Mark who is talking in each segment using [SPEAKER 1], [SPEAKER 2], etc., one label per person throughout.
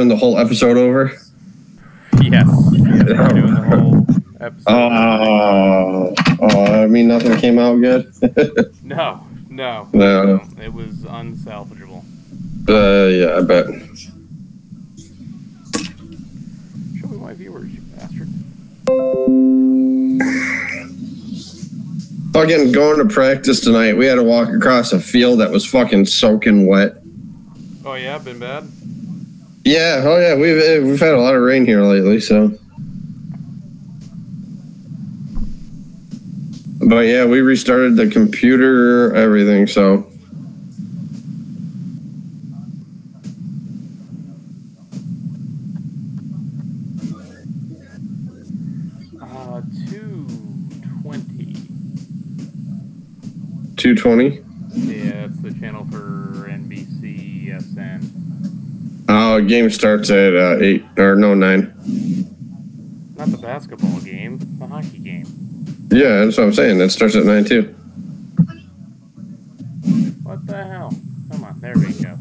[SPEAKER 1] doing the whole episode over?
[SPEAKER 2] Yes. We're doing the whole episode.
[SPEAKER 1] I mean, nothing came out good?
[SPEAKER 2] No. It was unsalvageable.
[SPEAKER 1] Yeah, I bet.
[SPEAKER 2] Show me my viewers, you bastard.
[SPEAKER 1] Fucking going to practice tonight, we had to walk across a field that was fucking soaking wet.
[SPEAKER 2] Oh yeah, been bad?
[SPEAKER 1] Yeah, we've had a lot of rain here lately, so. But yeah, we restarted the computer, everything, so. 220?
[SPEAKER 2] Yeah, it's the channel for NBCSN.
[SPEAKER 1] Oh, game starts at 8, or no, 9.
[SPEAKER 2] Not the basketball game, the hockey game.
[SPEAKER 1] Yeah, that's what I'm saying. That starts at 9 too.
[SPEAKER 2] What the hell? Come on, there we go.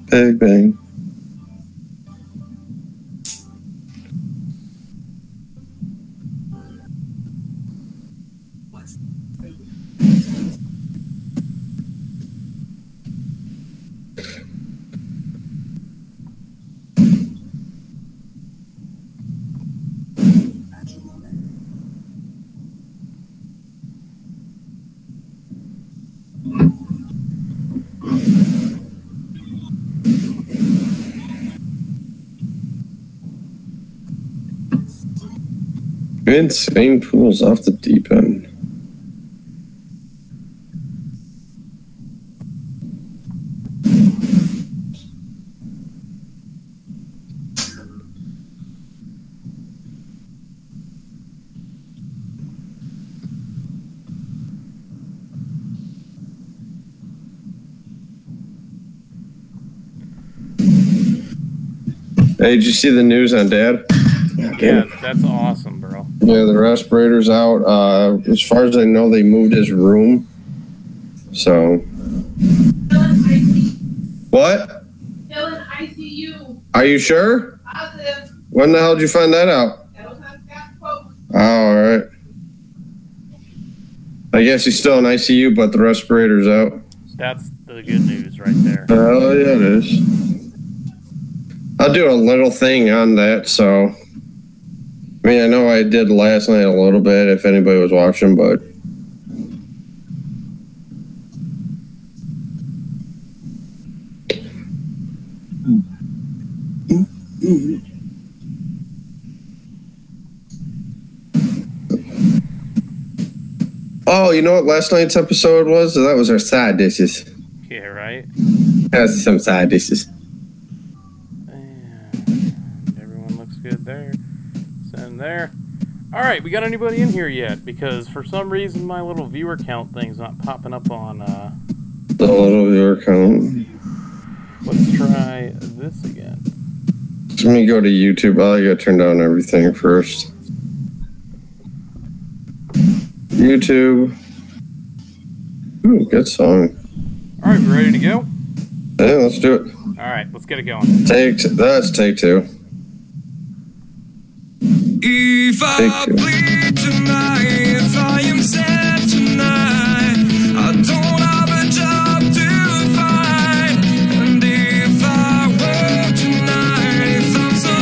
[SPEAKER 1] Big bang. Insane pools off the deep end. Hey, did you see the news on Dad?
[SPEAKER 2] Yeah, that's awesome, bro.
[SPEAKER 1] Yeah, the respirator's out. As far as I know, they moved his room. So. What?
[SPEAKER 3] Still in ICU.
[SPEAKER 1] Are you sure?
[SPEAKER 3] Positive.
[SPEAKER 1] When the hell did you find that out?
[SPEAKER 3] That was on Scott's post.
[SPEAKER 1] Oh, all right. I guess he's still in ICU, but the respirator's out.
[SPEAKER 2] That's the good news right there.
[SPEAKER 1] Oh, yeah, it is. I'll do a little thing on that, so. I mean, I know I did last night a little bit, if anybody was watching, but. Oh, you know what last night's episode was? That was our side dishes.
[SPEAKER 2] Yeah, right?
[SPEAKER 1] That's some side dishes.
[SPEAKER 2] And everyone looks good there. Send there. Alright, we got anybody in here yet? Because for some reason my little viewer count thing's not popping up on,
[SPEAKER 1] The little viewer count.
[SPEAKER 2] Let's try this again.
[SPEAKER 1] Let me go to YouTube. Oh, I gotta turn down everything first. YouTube. Ooh, good song.
[SPEAKER 2] Alright, we ready to go?
[SPEAKER 1] Yeah, let's do it.
[SPEAKER 2] Alright, let's get it going.
[SPEAKER 1] That's take 2.
[SPEAKER 4] If I bleed tonight, if I am sad tonight, I don't have a job to find. And if I work tonight, if I'm so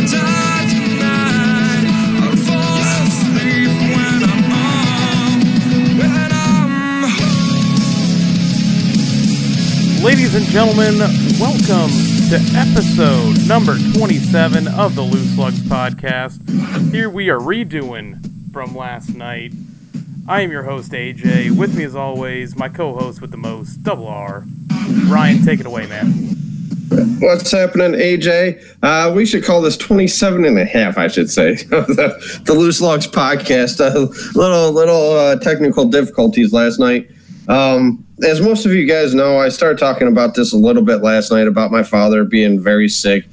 [SPEAKER 2] Ladies and gentlemen, welcome to episode number 27 of the Lugs podcast. Here we are redoing from last night. I am your host, AJ. With me as always, my co-host with the most, Double R. Ryan, take it away, man.
[SPEAKER 1] What's happening, AJ? We should call this 27 and a half, I should say. the Loose Lugs podcast. Little technical difficulties last night. As most of you guys know, I started talking about this a little bit last night about my father being very sick,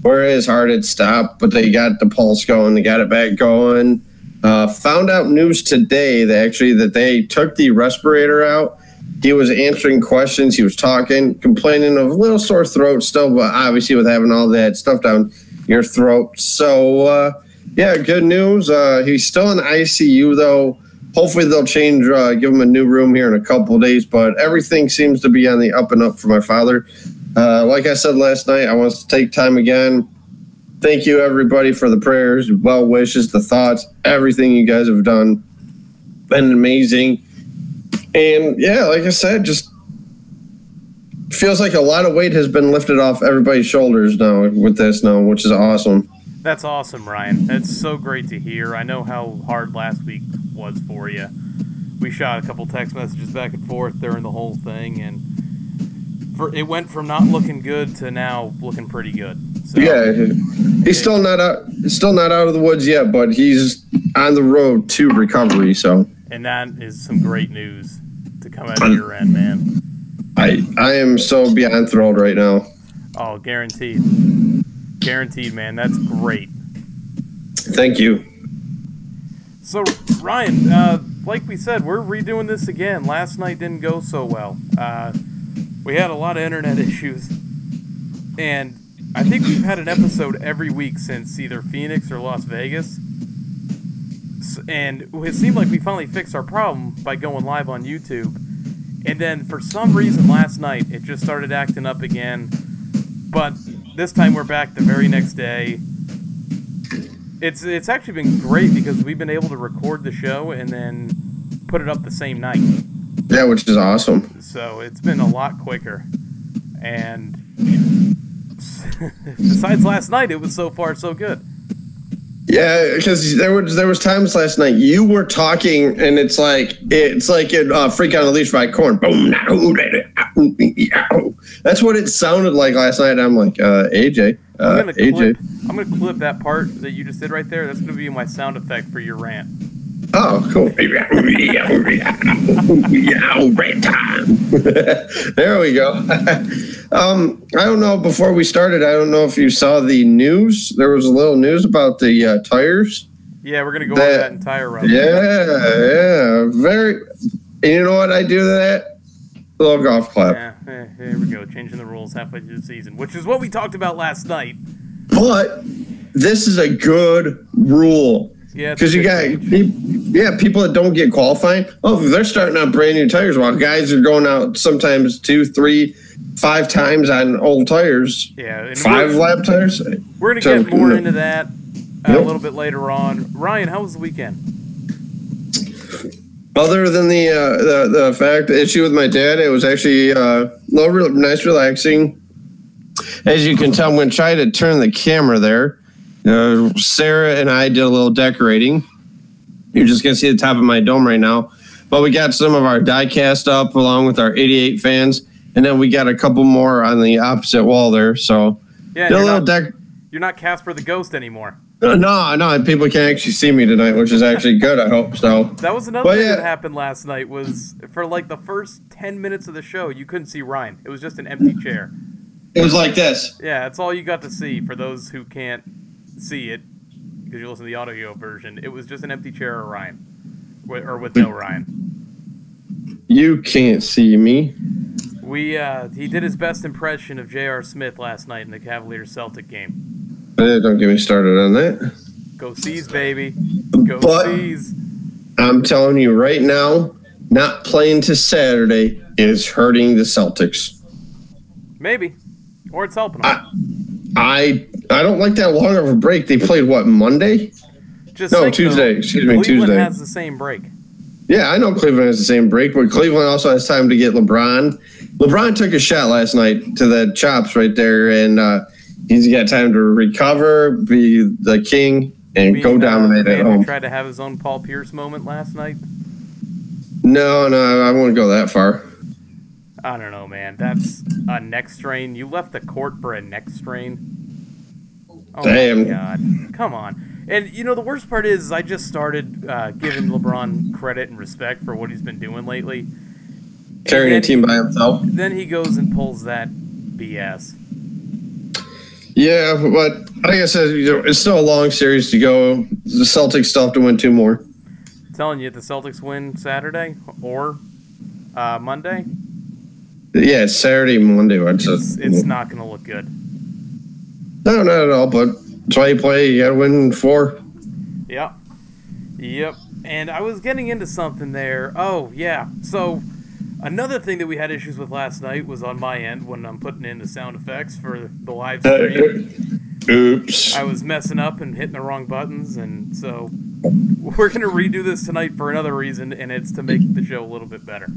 [SPEAKER 1] where his heart had stopped, but they got the pulse going, they got it back going. Found out news today that they took the respirator out. He was answering questions, he was talking, complaining of a little sore throat still, but obviously with having all that stuff down your throat. So, good news. He's still in the ICU, though. Hopefully they'll change, give him a new room here in a couple of days, but everything seems to be on the up and up for my father. Like I said last night, I want to take time again. Thank you, everybody, for the prayers, well wishes, the thoughts, everything you guys have done. Been amazing. And, like I said, just feels like a lot of weight has been lifted off everybody's shoulders now with this now, which is awesome.
[SPEAKER 2] That's awesome, Ryan. That's so great to hear. I know how hard last week was for you. We shot a couple text messages back and forth during the whole thing, and it went from not looking good to now looking pretty good. So,
[SPEAKER 1] he's still not out of the woods yet, but he's on the road to recovery. So, and
[SPEAKER 2] that is some great news to come out of your end, man.
[SPEAKER 1] I am so beyond thrilled right now.
[SPEAKER 2] Oh, guaranteed. Guaranteed, man. That's great.
[SPEAKER 1] Thank you.
[SPEAKER 2] So, Ryan, like we said, we're redoing this again. Last night didn't go so well. We had a lot of internet issues, and I think we've had an episode every week since either Phoenix or Las Vegas. And it seemed like we finally fixed our problem by going live on YouTube. And then for some reason last night, it just started acting up again. But this time we're back the very next day. It's actually been great because we've been able to record the show and then put it up the same night.
[SPEAKER 1] Yeah, which is awesome.
[SPEAKER 2] So it's been a lot quicker. And besides last night, it was so far so good.
[SPEAKER 1] Yeah, because there was times last night you were talking and it's like it Freak on a Leash by Korn. Boom, that's what it sounded like last night. I'm like, AJ, I'm
[SPEAKER 2] gonna clip that part that you just did right there. That's gonna be my sound effect for your rant.
[SPEAKER 1] Oh, cool. Rant time. There we go. I don't know, before we started, I don't know if you saw the news. There was a little news about the tires.
[SPEAKER 2] Yeah, we're going to go over that entire run.
[SPEAKER 1] Yeah. Very. And you know what I do to that? A little golf clap.
[SPEAKER 2] Yeah, here we go. Changing the rules halfway through the season, which is what we talked about last night.
[SPEAKER 1] But this is a good rule.
[SPEAKER 2] Yeah,
[SPEAKER 1] because you got people that don't get qualifying. Oh, they're starting out brand new tires while guys are going out sometimes 2, 3, 5 times on old tires.
[SPEAKER 2] Yeah,
[SPEAKER 1] 5 lap tires.
[SPEAKER 2] We're gonna get more into that a little bit later on. Ryan, how was the weekend?
[SPEAKER 1] Other than the fact the issue with my dad, it was actually nice, relaxing. As you can tell, I'm going to try to turn the camera there. Sarah and I did a little decorating. You're just going to see the top of my dome right now. But we got some of our die cast up along with our 88 fans. And then we got a couple more on the opposite wall there. So,
[SPEAKER 2] yeah, you're not Casper the Ghost anymore.
[SPEAKER 1] No, people can't actually see me tonight, which is actually good, I hope so.
[SPEAKER 2] That was another thing that happened last night was for like the first 10 minutes of the show, you couldn't see Ryan. It was just an empty chair.
[SPEAKER 1] It was like this.
[SPEAKER 2] Yeah, that's all you got to see for those who can't see it because you listen to the audio version. It was just an empty chair of Ryan, with no Ryan.
[SPEAKER 1] You can't see me.
[SPEAKER 2] He did his best impression of J.R. Smith last night in the Cavaliers-Celtic game.
[SPEAKER 1] Don't get me started on that.
[SPEAKER 2] Go Seas, baby. Go Seas.
[SPEAKER 1] I'm telling you right now, not playing to Saturday is hurting the Celtics.
[SPEAKER 2] Maybe. Or it's helping them.
[SPEAKER 1] I don't like that long of a break. They played, what, Monday? Tuesday.
[SPEAKER 2] Cleveland has the same break.
[SPEAKER 1] Yeah, I know Cleveland has the same break, but Cleveland also has time to get LeBron LeBron took a shot last night to the chops right there, and he's got time to recover, be the king, and go dominate at home.
[SPEAKER 2] He tried to have his own Paul Pierce moment last night.
[SPEAKER 1] No, I won't go that far.
[SPEAKER 2] I don't know, man. That's a neck strain. You left the court for a neck strain. Oh,
[SPEAKER 1] damn.
[SPEAKER 2] My God. Come on. And, you know, the worst part is I just started giving LeBron credit and respect for what he's been doing lately.
[SPEAKER 1] Carrying a team by himself.
[SPEAKER 2] Then he goes and pulls that BS.
[SPEAKER 1] Yeah, but like I said, it's still a long series to go. The Celtics still have to win 2 more.
[SPEAKER 2] I'm telling you, if the Celtics win Saturday or Monday.
[SPEAKER 1] Yeah, it's Saturday, Monday.
[SPEAKER 2] It's not going to look good.
[SPEAKER 1] No, not at all, but that's why you play. You got to win 4.
[SPEAKER 2] Yep. And I was getting into something there. Oh, yeah. So another thing that we had issues with last night was on my end when I'm putting in the sound effects for the live stream.
[SPEAKER 1] Oops.
[SPEAKER 2] I was messing up and hitting the wrong buttons, and so we're going to redo this tonight for another reason, and it's to make the show a little bit better.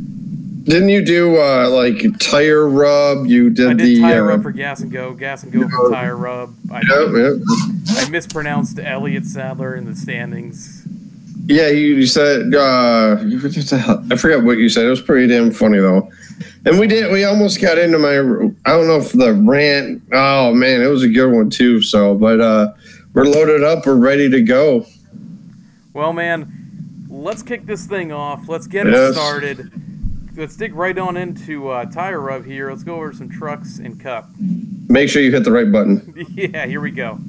[SPEAKER 1] Didn't you do like tire rub? I
[SPEAKER 2] did tire rub for Gas and Go for tire rub. I mispronounced Elliott Sadler in the standings.
[SPEAKER 1] Yeah, you said I forgot what you said. It was pretty damn funny though. And we almost got into I don't know if the rant. Oh man, it was a good one too. So, but we're loaded up. We're ready to go.
[SPEAKER 2] Well, man, let's kick this thing off. Let's get it started. Let's dig right on into tire rub here. Let's go over some trucks and cup.
[SPEAKER 1] Make sure you hit the right button.
[SPEAKER 2] Yeah, here we go.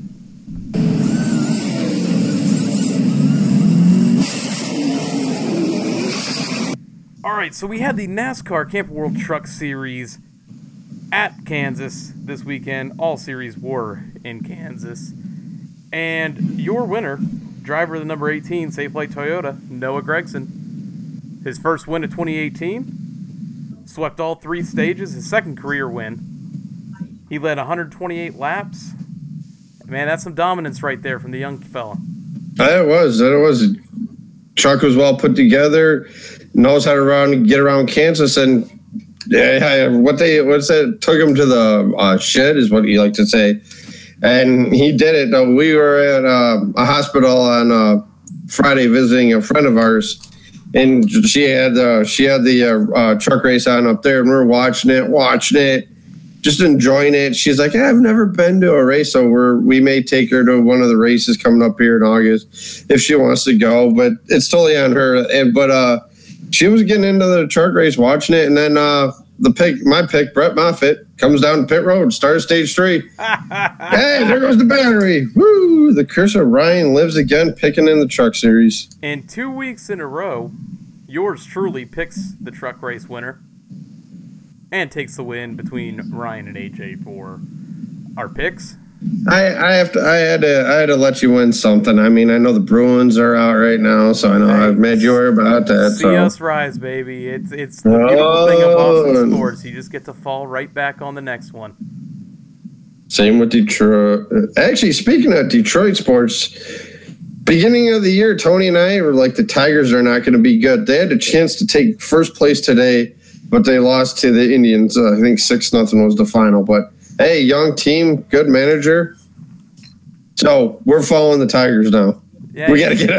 [SPEAKER 2] All right, so we had the NASCAR Camping World Truck Series at Kansas this weekend. All series were in Kansas. And your winner, driver of the number 18 Safe Light Toyota, Noah Gragson. His first win of 2018. Swept all 3 stages, his second career win. He led 128 laps. Man, that's some dominance right there from the young fella.
[SPEAKER 1] That was. Truck was well put together. Knows how to get around Kansas, and took him to the shed is what you like to say, and he did it. We were at a hospital on Friday visiting a friend of ours, and she had the truck race on up there, and we were watching it, just enjoying it. She's like, I've never been to a race, so we may take her to one of the races coming up here in August if she wants to go, but it's totally on her. But she was getting into the truck race, watching it, and then my pick, Brett Moffitt, comes down pit road, starts stage 3. Hey, there goes the battery. Woo! The curse of Ryan lives again, picking in the truck series.
[SPEAKER 2] And 2 weeks in a row, yours truly picks the truck race winner and takes the win between Ryan and AJ for our picks.
[SPEAKER 1] I had to let you win something. I mean, I know the Bruins are out right now, so I know I've made you worry about that.
[SPEAKER 2] See us rise, baby. It's the beautiful thing of Boston sports. You just get to fall right back on the next one.
[SPEAKER 1] Same with Detroit. Actually, speaking of Detroit sports, beginning of the year, Tony and I were like, the Tigers are not going to be good. They had a chance to take first place today, but they lost to the Indians. I think 6-0 was the final, but hey, young team, good manager. So we're following the Tigers now. Yeah, we gotta get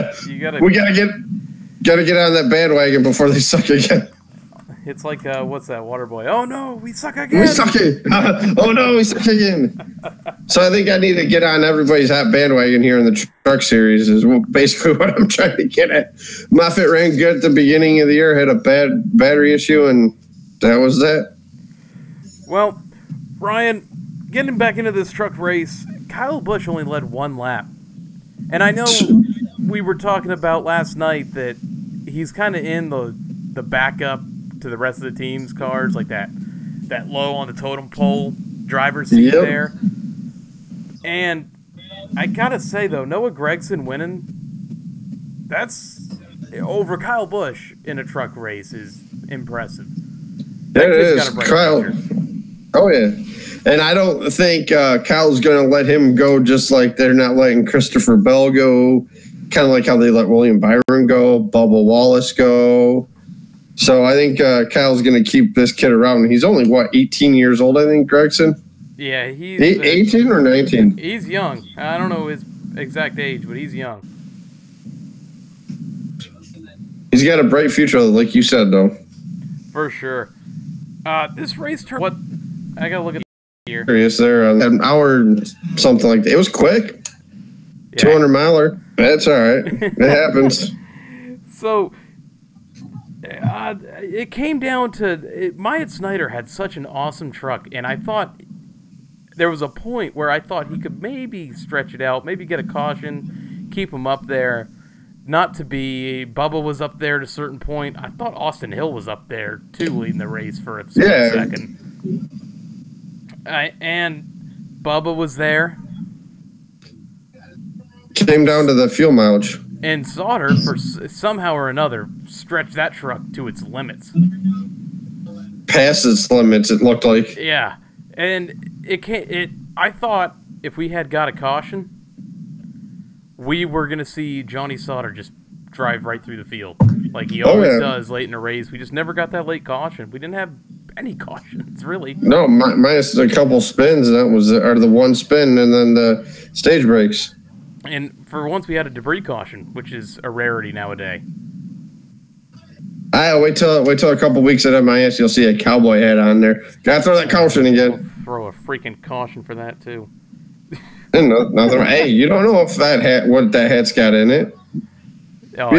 [SPEAKER 1] on that bandwagon before they suck again.
[SPEAKER 2] It's like what's that, Waterboy? Oh no, we suck again.
[SPEAKER 1] We suck it. Oh no, we suck again. So I think I need to get on everybody's hot bandwagon here in the truck series. Is basically what I'm trying to get at. Moffitt ran good at the beginning of the year, had a bad battery issue, and that was that.
[SPEAKER 2] Well, Ryan, getting back into this truck race, Kyle Busch only led 1 lap. And I know we were talking about last night that he's kind of in the backup to the rest of the team's cars, like that low on the totem pole driver's seat there. And I gotta say, though, Noah Gragson winning, that's over Kyle Busch in a truck race is impressive.
[SPEAKER 1] That is. Kyle. Oh, yeah. And I don't think Kyle's going to let him go, just like they're not letting Christopher Bell go, kind of like how they let William Byron go, Bubba Wallace go. So I think Kyle's going to keep this kid around. He's only, 18 years old, I think, Gregson?
[SPEAKER 2] Yeah, he's...
[SPEAKER 1] 18 or 19?
[SPEAKER 2] He's young. I don't know his exact age, but he's young.
[SPEAKER 1] He's got a bright future, like you said, though.
[SPEAKER 2] For sure. This race turned... What? I got to look at here.
[SPEAKER 1] Is there an hour something like that? It was quick. Yeah. 200 miler. That's all right. It happens.
[SPEAKER 2] So... it came down to Myatt Snyder had such an awesome truck, and I thought there was a point where I thought he could maybe stretch it out, maybe get a caution, keep him up there. Not to be, Bubba was up there at a certain point. I thought Austin Hill was up there too, leading the race for a second. And Bubba was there.
[SPEAKER 1] Came down to the fuel mileage.
[SPEAKER 2] And Sauter, for somehow or another, stretched that truck to its limits.
[SPEAKER 1] Past its limits, it looked like.
[SPEAKER 2] Yeah, and I thought if we had got a caution, we were gonna see Johnny Sauter just drive right through the field like he always does late in a race. We just never got that late caution. We didn't have any cautions, really.
[SPEAKER 1] No, minus a couple spins. That was the one spin, and then the stage breaks.
[SPEAKER 2] And for once, we had a debris caution, which is a rarity nowadays.
[SPEAKER 1] I wait till a couple weeks at MIS, you'll see a cowboy hat on there. Gotta throw that caution again.
[SPEAKER 2] We'll throw a freaking caution for that too.
[SPEAKER 1] Nothing. Hey, you don't know if what that hat's got in it.
[SPEAKER 2] Oh,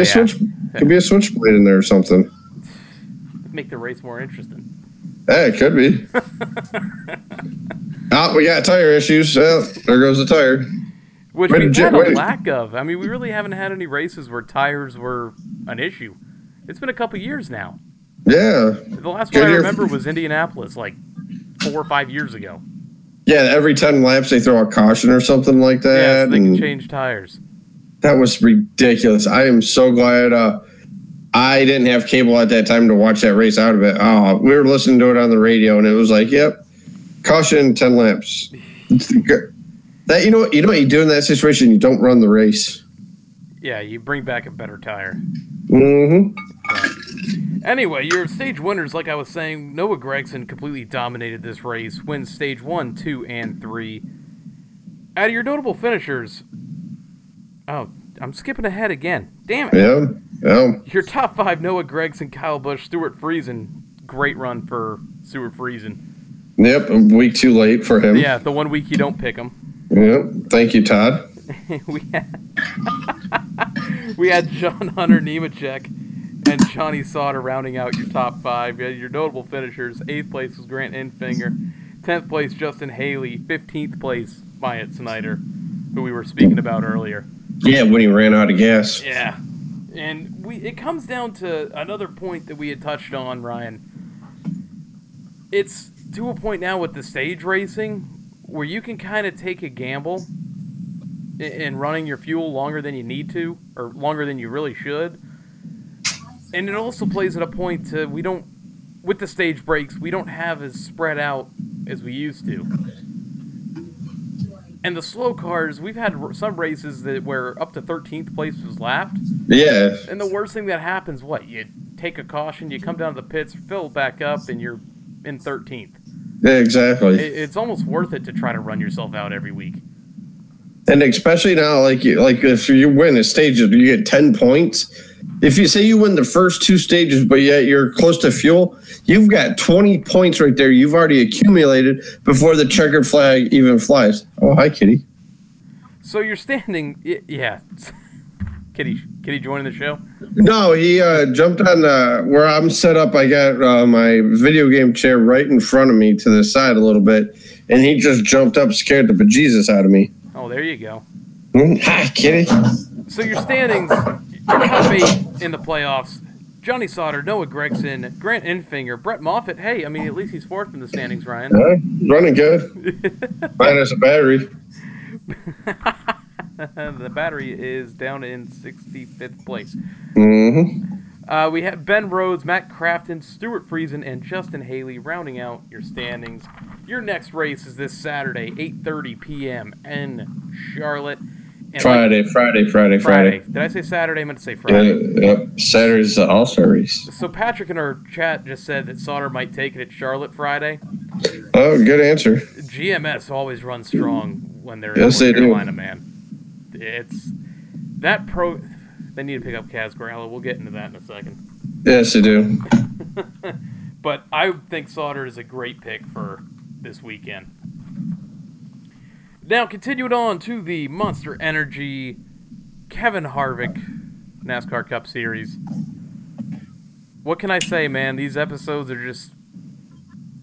[SPEAKER 1] Could be a switchblade in there or something.
[SPEAKER 2] Make the race more interesting.
[SPEAKER 1] Hey, it could be. We got tire issues. There goes the tire.
[SPEAKER 2] Which we've had a lack of. I mean, we really haven't had any races where tires were an issue. It's been a couple years now.
[SPEAKER 1] Yeah.
[SPEAKER 2] The last one I remember was Indianapolis, like 4 or 5 years ago.
[SPEAKER 1] Yeah, every 10 laps they throw a caution or something like that.
[SPEAKER 2] Yeah, so they can change tires.
[SPEAKER 1] That was ridiculous. I am so glad I didn't have cable at that time to watch that race out of it. Oh, we were listening to it on the radio, and it was like, yep, caution, 10 laps. That you know what you do in that situation? You don't run the race.
[SPEAKER 2] Yeah, you bring back a better tire.
[SPEAKER 1] Mm-hmm.
[SPEAKER 2] Anyway, your stage winners, like I was saying, Noah Gragson completely dominated this race, wins stage 1, 2, and 3. Out of your notable finishers, oh, I'm skipping ahead again. Damn it.
[SPEAKER 1] Yeah.
[SPEAKER 2] Your top 5, Noah Gragson, Kyle Busch, Stuart Friesen. Great run for Stuart Friesen.
[SPEAKER 1] Yep, a week too late for him.
[SPEAKER 2] Yeah, the 1 week you don't pick him.
[SPEAKER 1] Yep, thank you, Todd.
[SPEAKER 2] we had John Hunter Nemechek and Johnny Sauter rounding out your top 5. You had your notable finishers. 8th place was Grant Enfinger. 10th place, Justin Haley. 15th place, Myatt Snyder, who we were speaking about earlier.
[SPEAKER 1] Yeah, when he ran out of gas.
[SPEAKER 2] Yeah. And it comes down to another point that we had touched on, Ryan. It's to a point now with the stage racing where you can kind of take a gamble in running your fuel longer than you need to, or longer than you really should. And it also plays at a point to with the stage breaks, we don't have as spread out as we used to. And the slow cars, we've had some races where up to 13th place was lapped.
[SPEAKER 1] Yeah.
[SPEAKER 2] And the worst thing that happens, you take a caution, you come down to the pits, fill back up, and you're in 13th.
[SPEAKER 1] Yeah, exactly.
[SPEAKER 2] It's almost worth it to try to run yourself out every week.
[SPEAKER 1] And especially now, like if you win a stage, you get 10 points. If you say you win the first 2 stages, but yet you're close to fuel, you've got 20 points right there you've already accumulated before the checkered flag even flies. Oh, hi, Kitty.
[SPEAKER 2] So you're standing, yeah. Kitty joining the show?
[SPEAKER 1] No, he jumped on where I'm set up. I got my video game chair right in front of me to the side a little bit, and he just jumped up, scared the bejesus out of me.
[SPEAKER 2] Oh, there you go.
[SPEAKER 1] Hi, Kitty.
[SPEAKER 2] So your standings, your top 8 in the playoffs. Johnny Sauter, Noah Gragson, Grant Enfinger, Brett Moffitt. Hey, I mean, at least he's 4th in the standings, Ryan.
[SPEAKER 1] Running good. Minus a battery.
[SPEAKER 2] The battery is down in 65th place.
[SPEAKER 1] Mm-hmm.
[SPEAKER 2] We have Ben Rhodes, Matt Crafton, Stuart Friesen, and Justin Haley rounding out your standings. Your next race is this Saturday, 8:30 p.m. in Charlotte. And
[SPEAKER 1] Friday.
[SPEAKER 2] Did I say Saturday? I meant to say Friday.
[SPEAKER 1] Yep. Saturday's the All-Star race.
[SPEAKER 2] So Patrick in our chat just said that Sauter might take it at Charlotte Friday.
[SPEAKER 1] Oh, good answer.
[SPEAKER 2] GMS always runs strong when they're
[SPEAKER 1] Yes,
[SPEAKER 2] in
[SPEAKER 1] they
[SPEAKER 2] North
[SPEAKER 1] do.
[SPEAKER 2] Carolina, man. It's that pro. They need to pick up Kaz Gralla. We'll get into that in a second.
[SPEAKER 1] Yes, they do.
[SPEAKER 2] But I think Sauter is a great pick for this weekend. Now, continuing on to the Monster Energy Kevin Harvick NASCAR Cup Series. What can I say, man? These episodes are just...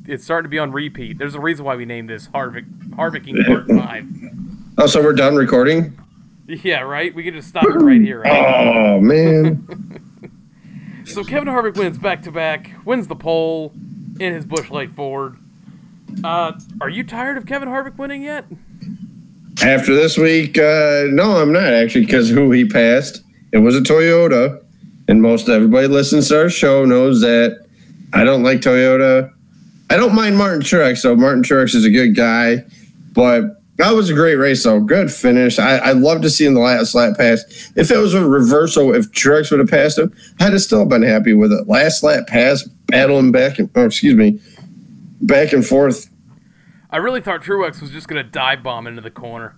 [SPEAKER 2] It's starting to be on repeat. There's a reason why we named this Harvicking Part 5.
[SPEAKER 1] Oh, so we're done recording?
[SPEAKER 2] Yeah, right? We can just stop it right here, right?
[SPEAKER 1] Oh, man.
[SPEAKER 2] So Kevin Harvick wins back-to-back, wins the pole in his Busch Light Ford. Are you tired of Kevin Harvick winning yet?
[SPEAKER 1] After this week, no, I'm not actually, because who he passed, it was a Toyota, and most everybody listens to our show knows that I don't like Toyota. I don't mind Martin Truex, though. Martin Truex is a good guy, but that was a great race, though. Good finish. I love to see in the last lap pass. If it was a reversal, if Truex would have passed him, I'd have still been happy with it. Last lap pass, battling back and forth.
[SPEAKER 2] I really thought Truex was just going to dive bomb into the corner.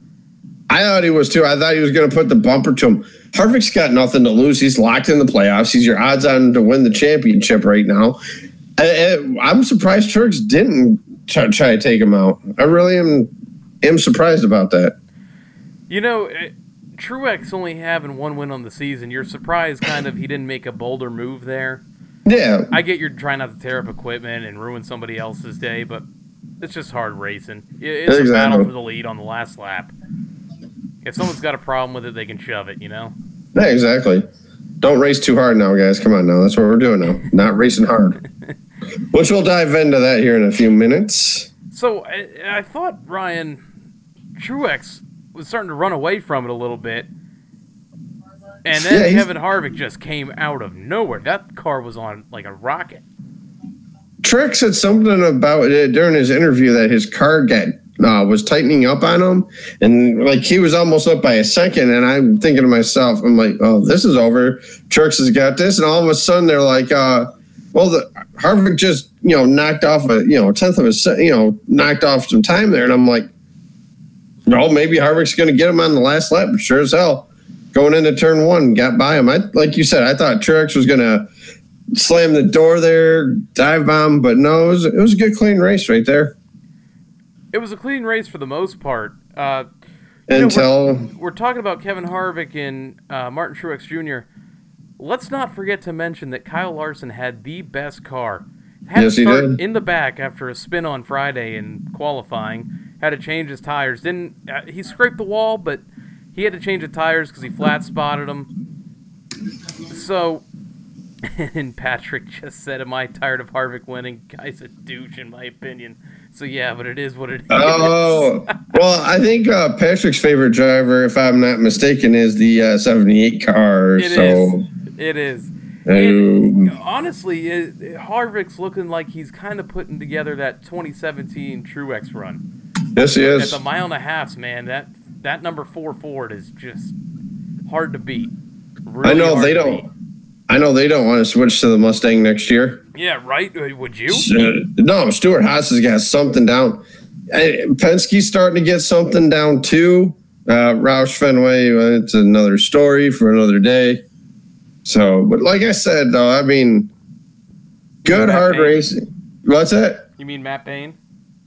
[SPEAKER 1] I thought he was, too. I thought he was going to put the bumper to him. Harvick's got nothing to lose. He's locked in the playoffs. He's your odds on to win the championship right now. I'm surprised Truex didn't try to take him out. I really am surprised about that.
[SPEAKER 2] You know, Truex only having one win on the season. You're surprised kind of he didn't make a bolder move there.
[SPEAKER 1] Yeah.
[SPEAKER 2] I get you're trying not to tear up equipment and ruin somebody else's day, but it's just hard racing. It's a battle for the lead on the last lap. If someone's got a problem with it, they can shove it, you know?
[SPEAKER 1] Yeah, exactly. Don't race too hard now, guys. Come on now. That's what we're doing now. Not racing hard. Which we'll dive into that here in a few minutes.
[SPEAKER 2] So I thought, Ryan, Truex was starting to run away from it a little bit. And then Kevin Harvick just came out of nowhere. That car was on like a rocket.
[SPEAKER 1] Truex said something about it during his interview that his car was tightening up on him, and like he was almost up by a second. And I'm thinking to myself, I'm like, oh, this is over. Truex has got this, and all of a sudden they're like, Harvick just knocked off a tenth of a knocked off some time there, and I'm like, well, maybe Harvick's going to get him on the last lap. But sure as hell, going into turn one, got by him. Like you said, I thought Truex was going to slam the door there, dive bomb, but no, it was a good, clean race right there.
[SPEAKER 2] It was a clean race for the most part.
[SPEAKER 1] Until
[SPEAKER 2] we're talking about Kevin Harvick and Martin Truex Jr., let's not forget to mention that Kyle Larson had the best car. Had to start in the back after a spin on Friday in qualifying. Had to change his tires. He scraped the wall, but he had to change the tires because he flat spotted them. So, and Patrick just said, "Am I tired of Harvick winning?" Guy's a douche, in my opinion. So yeah, but it is what it is.
[SPEAKER 1] Oh, well, I think Patrick's favorite driver, if I'm not mistaken, is the 78 car.
[SPEAKER 2] It is. And honestly, Harvick's looking like he's kind of putting together that 2017 Truex run.
[SPEAKER 1] Yes, he is.
[SPEAKER 2] At the mile and a half, man, that number 4 Ford is just hard to beat. Really
[SPEAKER 1] I know they don't want to switch to the Mustang next year.
[SPEAKER 2] Yeah, right? Would you?
[SPEAKER 1] No, Stuart Haas has got something down. Penske's starting to get something down too. Roush Fenway, it's another story for another day. So, but like I said, though, I mean, good hard racing. What's that?
[SPEAKER 2] You mean Matt Bain?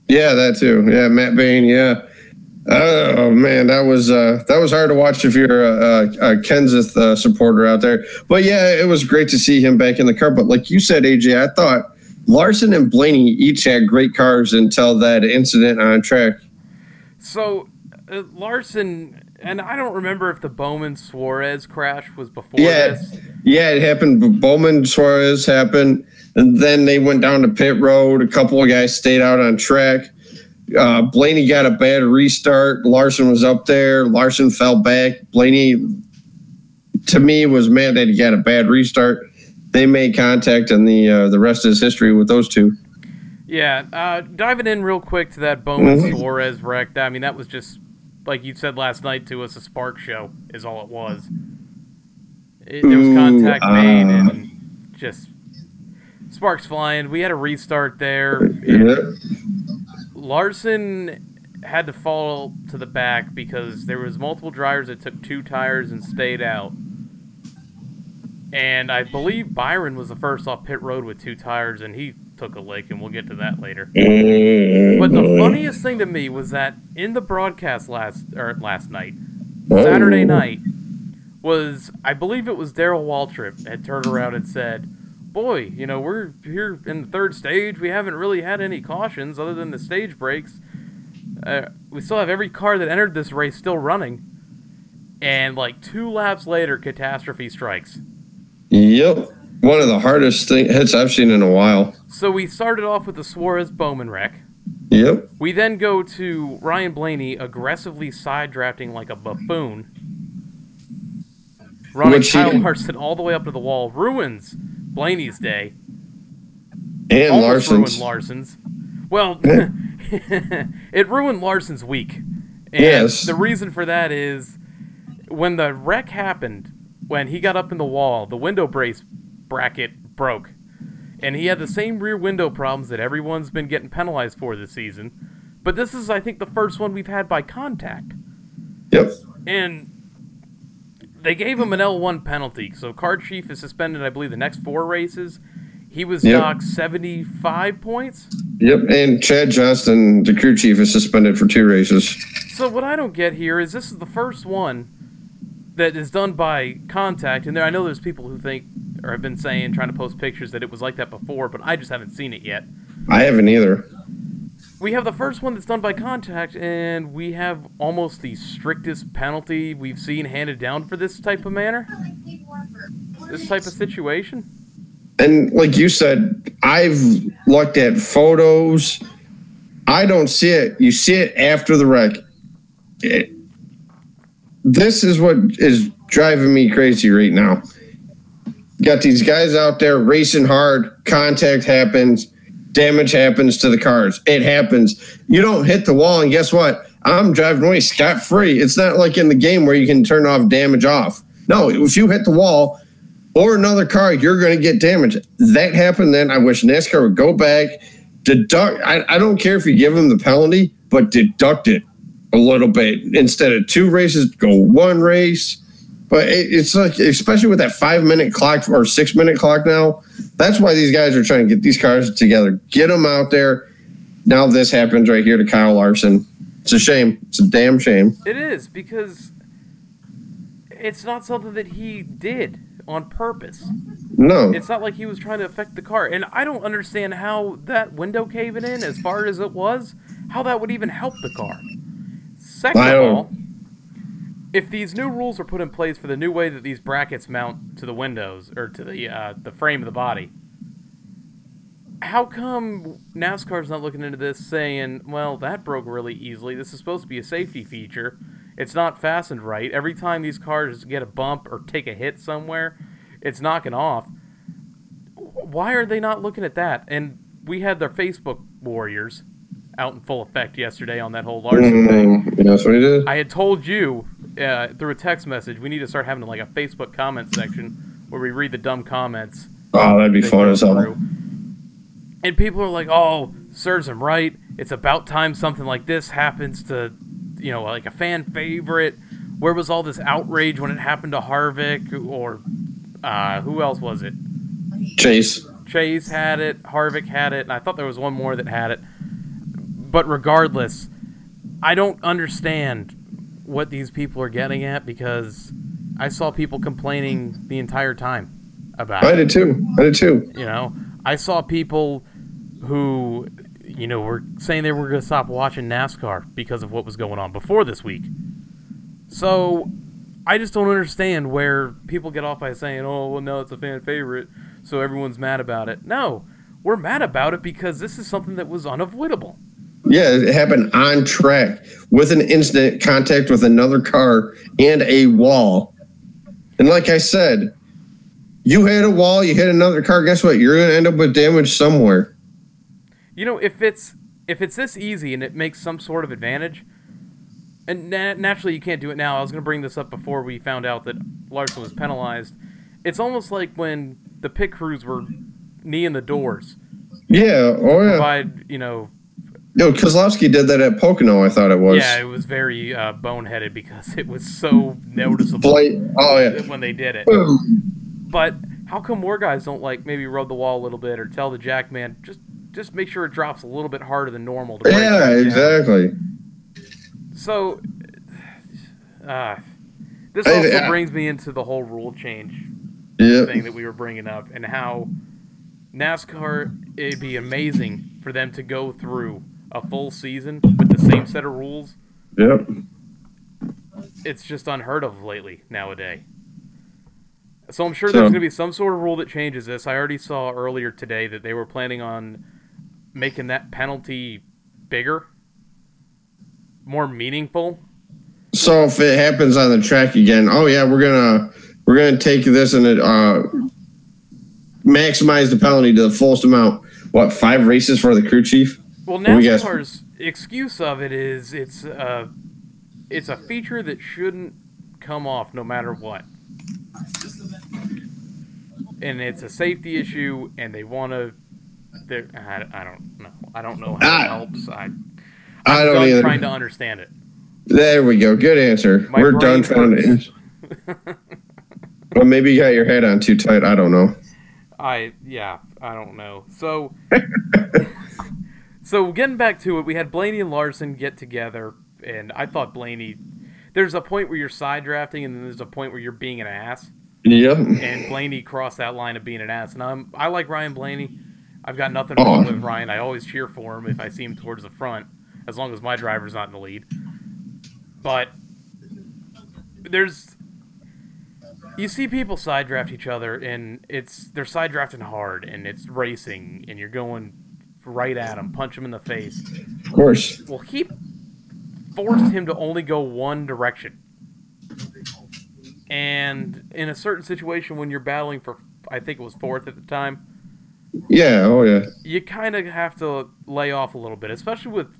[SPEAKER 1] Yeah, that too. Yeah, Matt Bain. Yeah. Oh man, that was hard to watch if you're a Kenseth supporter out there. But yeah, it was great to see him back in the car. But like you said, AJ, I thought Larson and Blaney each had great cars until that incident on track.
[SPEAKER 2] So Larson, and I don't remember if the Bowman-Suarez crash was before this.
[SPEAKER 1] Yeah, it happened. Bowman-Suarez happened, and then they went down to pit road. A couple of guys stayed out on track. Blaney got a bad restart. Larson was up there. Larson fell back. Blaney, to me, was mad that he got a bad restart. They made contact, and the rest is history with those two.
[SPEAKER 2] Yeah, diving in real quick to that Bowman-Suarez wreck. I mean, that was just like you said last night to us, a spark show is all it was. There was contact made and just sparks flying. We had a restart there. Larson had to fall to the back because there was multiple drivers that took 2 tires and stayed out. And I believe Byron was the first off pit road with 2 tires, and he took a lick, and we'll get to that later. But the funniest thing to me was that in the broadcast last night, Saturday night, was, I believe it was Darrell Waltrip had turned around and said, boy, we're here in the 3rd stage. We haven't really had any cautions other than the stage breaks. We still have every car that entered this race still running. And like 2 laps later, catastrophe strikes.
[SPEAKER 1] Yep. One of the hardest hits I've seen in a while.
[SPEAKER 2] So we started off with the Suarez-Bowman wreck.
[SPEAKER 1] Yep.
[SPEAKER 2] We then go to Ryan Blaney aggressively side drafting like a buffoon. Running Kyle Larson all the way up to the wall. Ruins Blaney's day.
[SPEAKER 1] And
[SPEAKER 2] almost
[SPEAKER 1] Larson's.
[SPEAKER 2] Ruined Larson's. Well, it ruined Larson's week. And
[SPEAKER 1] yes.
[SPEAKER 2] The reason for that is when the wreck happened, when he got up in the wall, the window brace bracket broke. And he had the same rear window problems that everyone's been getting penalized for this season. But this is, I think, the first one we've had by contact.
[SPEAKER 1] Yep.
[SPEAKER 2] And they gave him an L1 penalty. So car chief is suspended, I believe, the next 4 races. He was docked 75 points. Yep,
[SPEAKER 1] and Chad Johnston, the crew chief, is suspended for 2 races.
[SPEAKER 2] So what I don't get here is this is the first one that is done by contact. And I know there's people who think, or have been saying, trying to post pictures that it was like that before, but I just haven't seen it yet.
[SPEAKER 1] I haven't either.
[SPEAKER 2] We have the first one that's done by contact, and we have almost the strictest penalty we've seen handed down for this type of manner. This type of situation.
[SPEAKER 1] And like you said, I've looked at photos. I don't see it. You see it after the wreck. This is what is driving me crazy right now. Got these guys out there racing hard. Contact happens. Damage happens to the cars. It happens. You don't hit the wall, and guess what? I'm driving away scot-free. It's not like in the game where you can turn off damage off. No, if you hit the wall or another car, you're going to get damaged. That happened then. I wish NASCAR would go back, deduct. I don't care if you give them the penalty, but deduct it a little bit. Instead of 2 races, go 1 race. But it's like, especially with that 5-minute clock or 6-minute clock now, that's why these guys are trying to get these cars together, get them out there. Now this happens right here to Kyle Larson. It's a shame. It's a damn shame.
[SPEAKER 2] It is, because it's not something that he did on purpose.
[SPEAKER 1] No.
[SPEAKER 2] It's not like he was trying to affect the car. And I don't understand how that window caving in, as far as it was, how that would even help the car. Second of all, if these new rules are put in place for the new way that these brackets mount to the windows, or to the frame of the body, how come NASCAR's not looking into this saying, well, that broke really easily, this is supposed to be a safety feature, it's not fastened right, every time these cars get a bump or take a hit somewhere, it's knocking off. Why are they not looking at that? And we had their Facebook warriors out in full effect yesterday on that whole Larson thing.
[SPEAKER 1] That's what he did.
[SPEAKER 2] I had told you through a text message, we need to start having like a Facebook comment section where we read the dumb comments.
[SPEAKER 1] Oh, that'd be fun as hell.
[SPEAKER 2] And people are like, oh, serves him right. It's about time something like this happens to, like a fan favorite. Where was all this outrage when it happened to Harvick? Or who else was it?
[SPEAKER 1] Chase.
[SPEAKER 2] Chase had it. Harvick had it. And I thought there was one more that had it. But regardless, I don't understand what these people are getting at, because I saw people complaining the entire time about it.
[SPEAKER 1] I did too.
[SPEAKER 2] I saw people who, were saying they were going to stop watching NASCAR because of what was going on before this week. So I just don't understand where people get off by saying, oh, well, no, it's a fan favorite, so everyone's mad about it. No, we're mad about it because this is something that was unavoidable.
[SPEAKER 1] Yeah, it happened on track with an incident, contact with another car and a wall. And like I said, you hit a wall, you hit another car, guess what? You're going to end up with damage somewhere.
[SPEAKER 2] If it's this easy and it makes some sort of advantage, And naturally, you can't do it now. I was going to bring this up before we found out that Larson was penalized. It's almost like when the pit crews were kneeing the doors.
[SPEAKER 1] Yeah,
[SPEAKER 2] Provide,
[SPEAKER 1] Yo, Kozlowski did that at Pocono, I thought it was.
[SPEAKER 2] Yeah, it was very boneheaded because it was so noticeable when they did it.
[SPEAKER 1] Boom.
[SPEAKER 2] But how come more guys don't, like, maybe rub the wall a little bit or tell the jack man, just make sure it drops a little bit harder than normal to break it down.
[SPEAKER 1] Exactly.
[SPEAKER 2] So, this also brings me into the whole rule change thing that we were bringing up, and how NASCAR, it'd be amazing for them to go through a full season with the same set of rules.
[SPEAKER 1] Yep.
[SPEAKER 2] It's just unheard of lately, nowadays. So I'm sure there's going to be some sort of rule that changes this. I already saw earlier today that they were planning on making that penalty bigger, more meaningful.
[SPEAKER 1] So if it happens on the track again, we're gonna take this and maximize the penalty to the fullest amount. What, 5 races for the crew chief?
[SPEAKER 2] Well, NASCAR's excuse of it is it's a feature that shouldn't come off no matter what. And it's a safety issue, and they want to. I don't know. I don't know how it helps. I'm done trying to understand it.
[SPEAKER 1] There we go. Good answer. We're done trying to answer. Well, maybe you got your head on too tight. I don't know.
[SPEAKER 2] I don't know. So, so getting back to it, we had Blaney and Larson get together, and I thought Blaney. There's a point where you're side drafting, and then there's a point where you're being an ass.
[SPEAKER 1] Yeah.
[SPEAKER 2] And Blaney crossed that line of being an ass, and I like Ryan Blaney. I've got nothing wrong with Ryan. I always cheer for him if I see him towards the front, as long as my driver's not in the lead. But you see people side draft each other, and they're side drafting hard, and it's racing, and you're going right at him, punch him in the face.
[SPEAKER 1] Of course.
[SPEAKER 2] Well, he forced him to only go one direction. And in a certain situation when you're battling for, I think it was 4th at the time.
[SPEAKER 1] Yeah,
[SPEAKER 2] You kind of have to lay off a little bit, especially with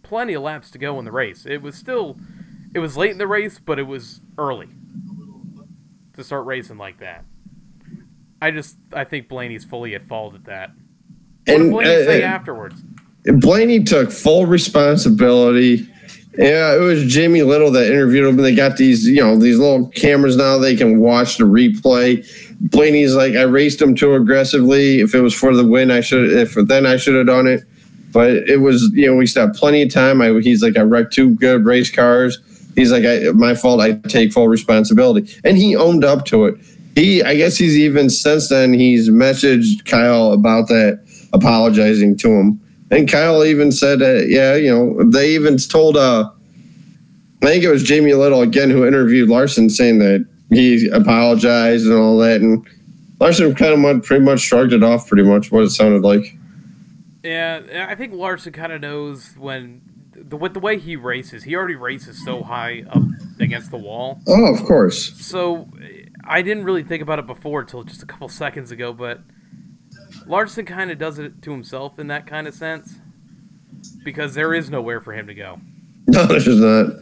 [SPEAKER 2] plenty of laps to go in the race. It was late in the race, but it was early to start racing like that. I think Blaney's fully at fault at that. What did Blaney say afterwards?
[SPEAKER 1] Blaney took full responsibility. Yeah, it was Jamie Little that interviewed him. They got these little cameras now they can watch the replay. Blaney's like, I raced him too aggressively. If it was for the win, I should have done it. But it was, we still have plenty of time. He's like, I wrecked 2 good race cars. He's like, my fault. I take full responsibility. And he owned up to it. I guess he's even since then, he's messaged Kyle about that, apologizing to him. And Kyle even said that, they even told, I think it was Jamie Little again who interviewed Larson saying that he apologized and all that. And Larson kind of pretty much shrugged it off, pretty much what it sounded like.
[SPEAKER 2] Yeah, I think Larson kind of knows with the way he races, he already races so high up against the wall.
[SPEAKER 1] Oh, of course.
[SPEAKER 2] So I didn't really think about it before until just a couple seconds ago, but Larson kind of does it to himself in that kind of sense because there is nowhere for him to go.
[SPEAKER 1] No, there's not.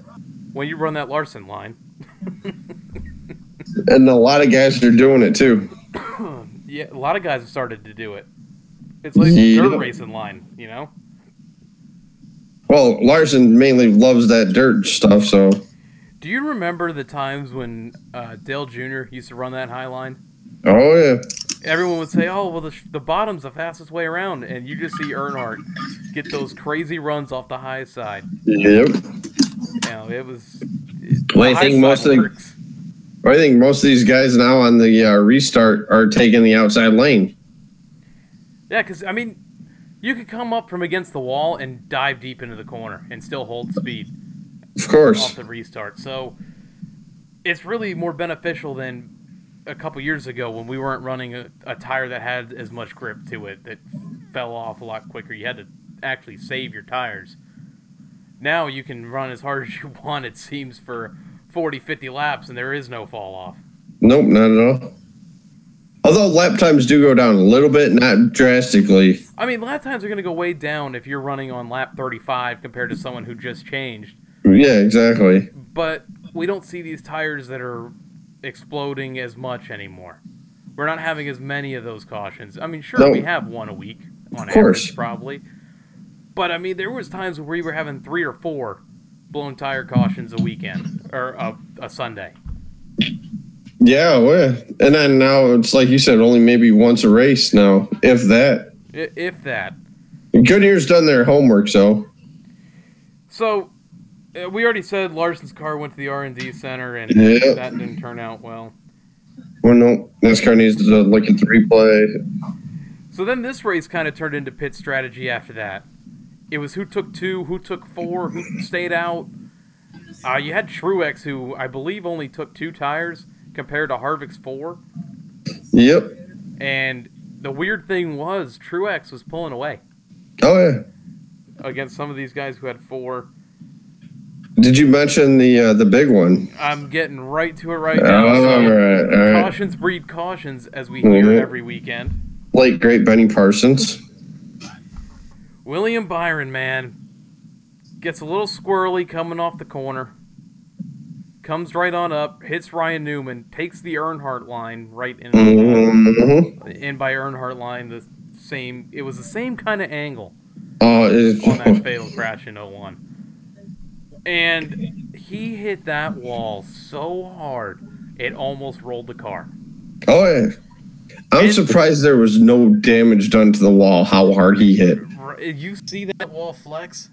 [SPEAKER 2] When you run that Larson line.
[SPEAKER 1] And a lot of guys are doing it too.
[SPEAKER 2] Yeah, a lot of guys have started to do it. It's like a dirt racing line,
[SPEAKER 1] Well, Larson mainly loves that dirt stuff, so.
[SPEAKER 2] Do you remember the times when Dale Jr. used to run that high line?
[SPEAKER 1] Oh, yeah.
[SPEAKER 2] Everyone would say, oh, well, the bottom's the fastest way around, and you just see Earnhardt get those crazy runs off the high side.
[SPEAKER 1] Yep.
[SPEAKER 2] It was...
[SPEAKER 1] I think most of these guys now on the restart are taking the outside lane.
[SPEAKER 2] Yeah, because, you could come up from against the wall and dive deep into the corner and still hold speed.
[SPEAKER 1] Of course.
[SPEAKER 2] Off the restart. So, it's really more beneficial than a couple years ago when we weren't running a tire that had as much grip to it, that fell off a lot quicker. You had to actually save your tires. Now you can run as hard as you want, it seems, for 40, 50 laps, and there is no fall off.
[SPEAKER 1] Nope, not at all. Although lap times do go down a little bit, not drastically.
[SPEAKER 2] Lap times are going to go way down if you're running on lap 35 compared to someone who just changed.
[SPEAKER 1] Yeah, exactly.
[SPEAKER 2] But we don't see these tires that are exploding as much anymore. We're not having as many of those cautions. I mean, sure,
[SPEAKER 1] No.
[SPEAKER 2] we have one a week on
[SPEAKER 1] course.
[SPEAKER 2] average, probably. But I mean, there was times where we were having 3 or 4 blown tire cautions a weekend or a Sunday.
[SPEAKER 1] Yeah, well, and then now it's like you said, only maybe once a race now, if that.
[SPEAKER 2] If that.
[SPEAKER 1] Goodyear's done their homework, so.
[SPEAKER 2] So, we already said Larson's car went to the R&D center, and
[SPEAKER 1] Yeah.
[SPEAKER 2] that didn't turn out well.
[SPEAKER 1] Well, no, NASCAR needs to look at the replay.
[SPEAKER 2] So then this race kind of turned into pit strategy after that. It was who took 2, who took 4, who stayed out. You had Truex, who I believe only took 2 tires compared to Harvick's 4.
[SPEAKER 1] Yep.
[SPEAKER 2] And the weird thing was Truex was pulling away
[SPEAKER 1] Oh, yeah.
[SPEAKER 2] against some of these guys who had 4.
[SPEAKER 1] Did you mention the big one?
[SPEAKER 2] I'm getting right to it right now.
[SPEAKER 1] Oh,
[SPEAKER 2] So
[SPEAKER 1] all right.
[SPEAKER 2] cautions breed cautions, as we hear every weekend.
[SPEAKER 1] Late, great Benny Parsons.
[SPEAKER 2] William Byron, man, gets a little squirrely coming off the corner. Comes right on up, hits Ryan Newman, takes the Earnhardt line right in. And by Earnhardt line, it was the same kind of angle
[SPEAKER 1] Oh,
[SPEAKER 2] on that fatal crash in 01. And he hit that wall so hard, it almost rolled the car.
[SPEAKER 1] Oh, yeah. I'm surprised there was no damage done to the wall, how hard he hit.
[SPEAKER 2] You see that wall flex?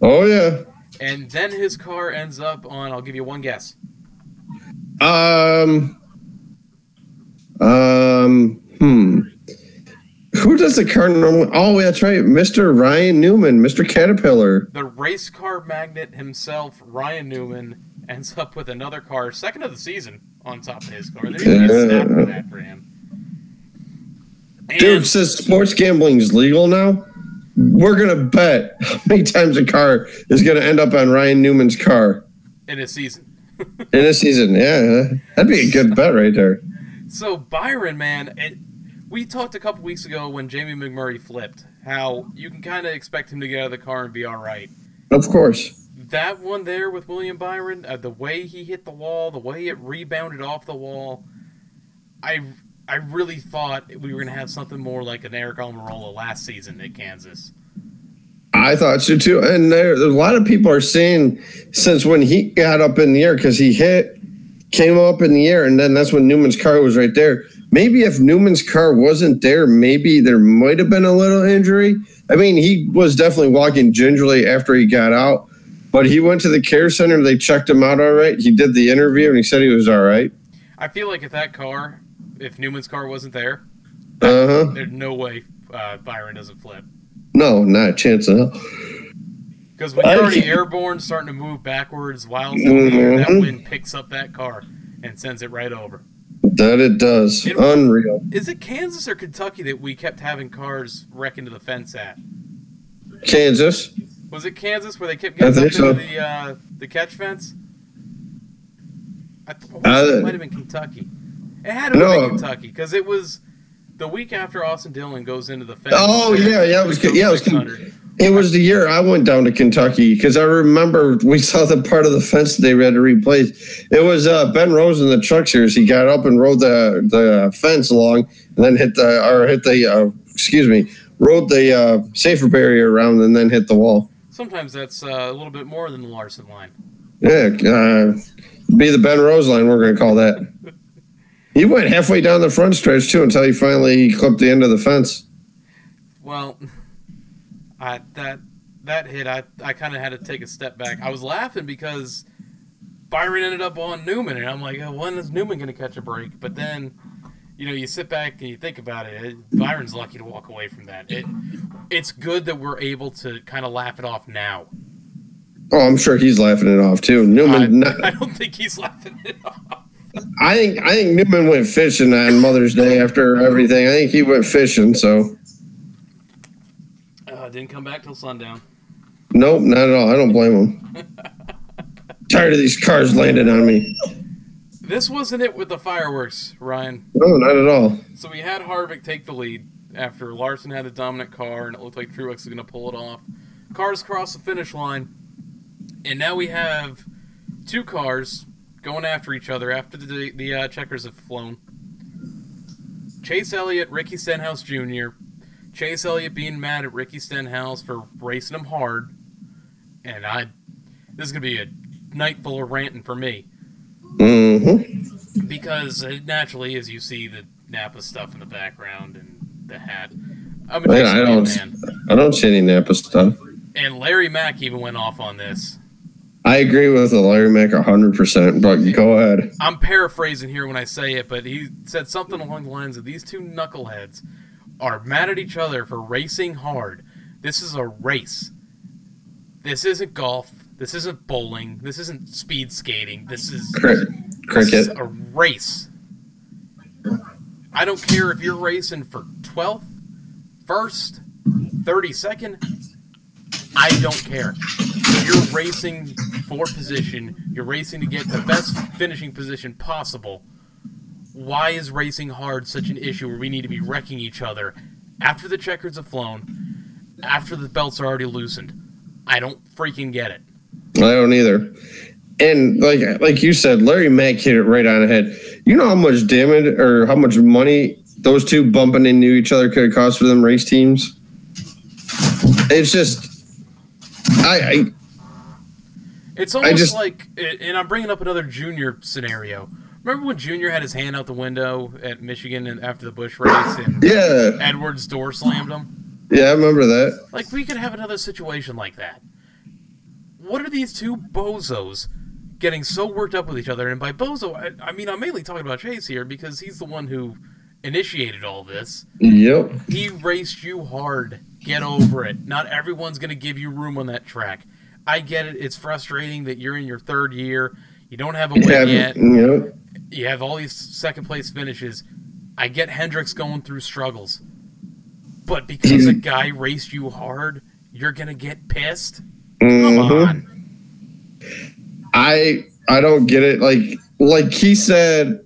[SPEAKER 1] Oh, yeah.
[SPEAKER 2] And then his car ends up on, I'll give you one guess.
[SPEAKER 1] Who does the car normally? Oh, that's right. Mr. Ryan Newman, Mr. Caterpillar.
[SPEAKER 2] The race car magnate himself, Ryan Newman, ends up with another car, second of the season, on top of his car. There's even a snap for that for him. And
[SPEAKER 1] Dude, since sports gambling is legal now, we're going to bet how many times a car is going to end up on Ryan Newman's car.
[SPEAKER 2] In a season.
[SPEAKER 1] In a season, yeah. That'd be a good bet right there.
[SPEAKER 2] So, Byron, man, we talked a couple weeks ago when Jamie McMurray flipped, how you can kind of expect him to get out of the car and be all right.
[SPEAKER 1] Of course.
[SPEAKER 2] That one there with William Byron, the way he hit the wall, the way it rebounded off the wall, I really thought we were going to have something more like an Eric Almirola last season at Kansas.
[SPEAKER 1] I thought so too. And there's a lot of people are saying since when he got up in the air, because he came up in the air, and then that's when Newman's car was right there. Maybe if Newman's car wasn't there, maybe there might have been a little injury. I mean, he was definitely walking gingerly after he got out, but he went to the care center. They checked him out all right. He did the interview, and he said he was all right.
[SPEAKER 2] I feel like if Newman's car wasn't there, there's no way Byron doesn't flip.
[SPEAKER 1] No, not a chance in hell.
[SPEAKER 2] Because when you're already airborne, starting to move backwards while that wind picks up that car and sends it right over.
[SPEAKER 1] That it does. Unreal.
[SPEAKER 2] Is it Kansas or Kentucky that we kept having cars wrec into the fence at?
[SPEAKER 1] Kansas.
[SPEAKER 2] Was it Kansas where they kept getting up
[SPEAKER 1] so.
[SPEAKER 2] into the catch fence? I it might have been Kentucky. It had to have been Kentucky because it was the week after Austin Dillon goes into the fence.
[SPEAKER 1] Oh yeah, it was the year I went down to Kentucky because I remember we saw the part of the fence they had to replace. It was Ben Rose in the Truck Series. He got up and rode the fence along, and then rode the safer barrier around, and then hit the wall.
[SPEAKER 2] Sometimes that's a little bit more than the Larson line.
[SPEAKER 1] Yeah, be the Ben Rose line. We're going to call that. He went halfway down the front stretch too until he finally clipped the end of the fence.
[SPEAKER 2] Well, that hit, I kind of had to take a step back. I was laughing because Byron ended up on Newman, and I'm like, when is Newman going to catch a break? But then, you sit back and you think about it. Byron's lucky to walk away from that. It's good that we're able to kind of laugh it off now.
[SPEAKER 1] Oh, I'm sure he's laughing it off too. Newman,
[SPEAKER 2] I don't think he's laughing it off.
[SPEAKER 1] I think Newman went fishing on Mother's Day after everything. I think he went fishing, so.
[SPEAKER 2] Didn't come back till sundown.
[SPEAKER 1] Nope, not at all. I don't blame him. Tired of these cars landing on me.
[SPEAKER 2] This wasn't it with the fireworks, Ryan.
[SPEAKER 1] No, not at all.
[SPEAKER 2] So we had Harvick take the lead after Larson had a dominant car, and it looked like Truex was going to pull it off. Cars crossed the finish line, And now we have two cars going after each other after the checkers have flown. Chase Elliott, Ricky Stenhouse Jr. Chase Elliott being mad at Ricky Stenhouse for racing him hard. And this is going to be a night full of ranting for me.
[SPEAKER 1] Mm-hmm.
[SPEAKER 2] Because naturally, as you see the Napa stuff in the background and the hat, I'm a Chase fan.
[SPEAKER 1] I don't see any Napa stuff.
[SPEAKER 2] And Larry Mack even went off on this.
[SPEAKER 1] I agree with Larry Mack 100%, but go ahead.
[SPEAKER 2] I'm paraphrasing here when I say it, but he said something along the lines of these two knuckleheads are mad at each other for racing hard. This is a race. This isn't golf. This isn't bowling. This isn't speed skating. This is
[SPEAKER 1] cricket.
[SPEAKER 2] This is a race. I don't care if you're racing for 12th, 1st, 32nd. I don't care. You're racing for position. You're racing to get the best finishing position possible. Why is racing hard such an issue where we need to be wrecking each other after the checkers have flown, after the belts are already loosened? I don't freaking get it.
[SPEAKER 1] I don't either. And like you said, Larry Mack hit it right on the head. You know how much damage or how much money those two bumping into each other could have cost for them race teams? It's just...
[SPEAKER 2] It's almost like, and I'm bringing up another Junior scenario. Remember when Junior had his hand out the window at Michigan and after the Busch race, and Edwards' door slammed him?
[SPEAKER 1] Yeah, I remember that.
[SPEAKER 2] Like, we could have another situation like that. What are these two bozos getting so worked up with each other? And by bozo, I mean, I'm mainly talking about Chase here because he's the one who initiated all this.
[SPEAKER 1] Yep.
[SPEAKER 2] He raced you hard. Get over it. Not everyone's going to give you room on that track. I get it. It's frustrating that you're in your third year. You don't have a win yet.
[SPEAKER 1] Yep.
[SPEAKER 2] You have all these second-place finishes. I get Hendricks going through struggles. But because a guy raced you hard, you're going to get pissed? Come on.
[SPEAKER 1] I don't get it. Like he said,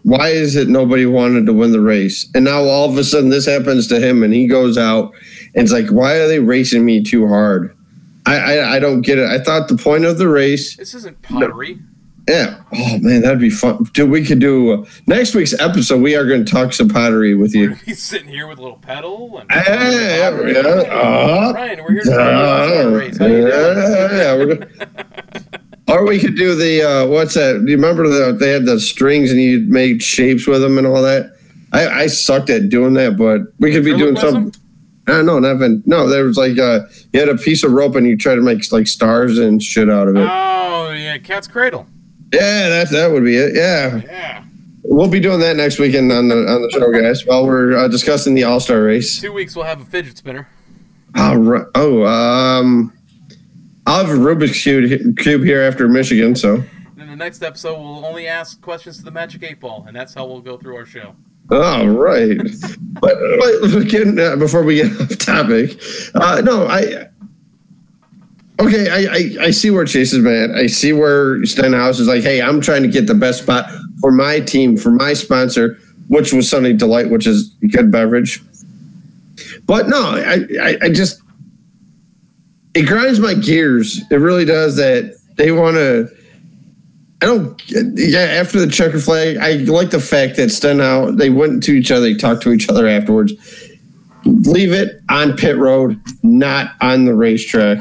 [SPEAKER 1] why is it nobody wanted to win the race? And now all of a sudden this happens to him and he goes out and it's like, why are they racing me too hard? I don't get it. I thought the point of the race...
[SPEAKER 2] This isn't pottery.
[SPEAKER 1] Yeah. Oh, man, that'd be fun. Dude, we could do... next week's episode, we are going to talk some pottery with you.
[SPEAKER 2] He's sitting here with a little pedal. And
[SPEAKER 1] Ryan, we're here to talk about the race. How you doing? Or we could do the... what's that? Do you remember they had the strings and you made shapes with them and all that? I sucked at doing that, but we could be doing something... No, there was like you had a piece of rope and you try to make like stars and shit out of it.
[SPEAKER 2] Oh yeah, Cat's Cradle.
[SPEAKER 1] Yeah, that would be it. Yeah. We'll be doing that next weekend on the show, guys. While we're discussing the All-Star race.
[SPEAKER 2] 2 weeks we'll have a fidget spinner.
[SPEAKER 1] I'll have a Rubik's cube here after Michigan. So
[SPEAKER 2] in the next episode, we'll only ask questions to the Magic 8 Ball, and that's how we'll go through our show.
[SPEAKER 1] All right. but again, before we get off topic, I see where Chase is mad. I see where Stenhouse is like, hey, I'm trying to get the best spot for my team, for my sponsor, which was Sunny Delight, which is a good beverage. But no, I just, it grinds my gears. It really does that they want to. After the checker flag, I like the fact that Stenhouse, they went to each other, they talked to each other afterwards. Leave it on pit road, not on the racetrack.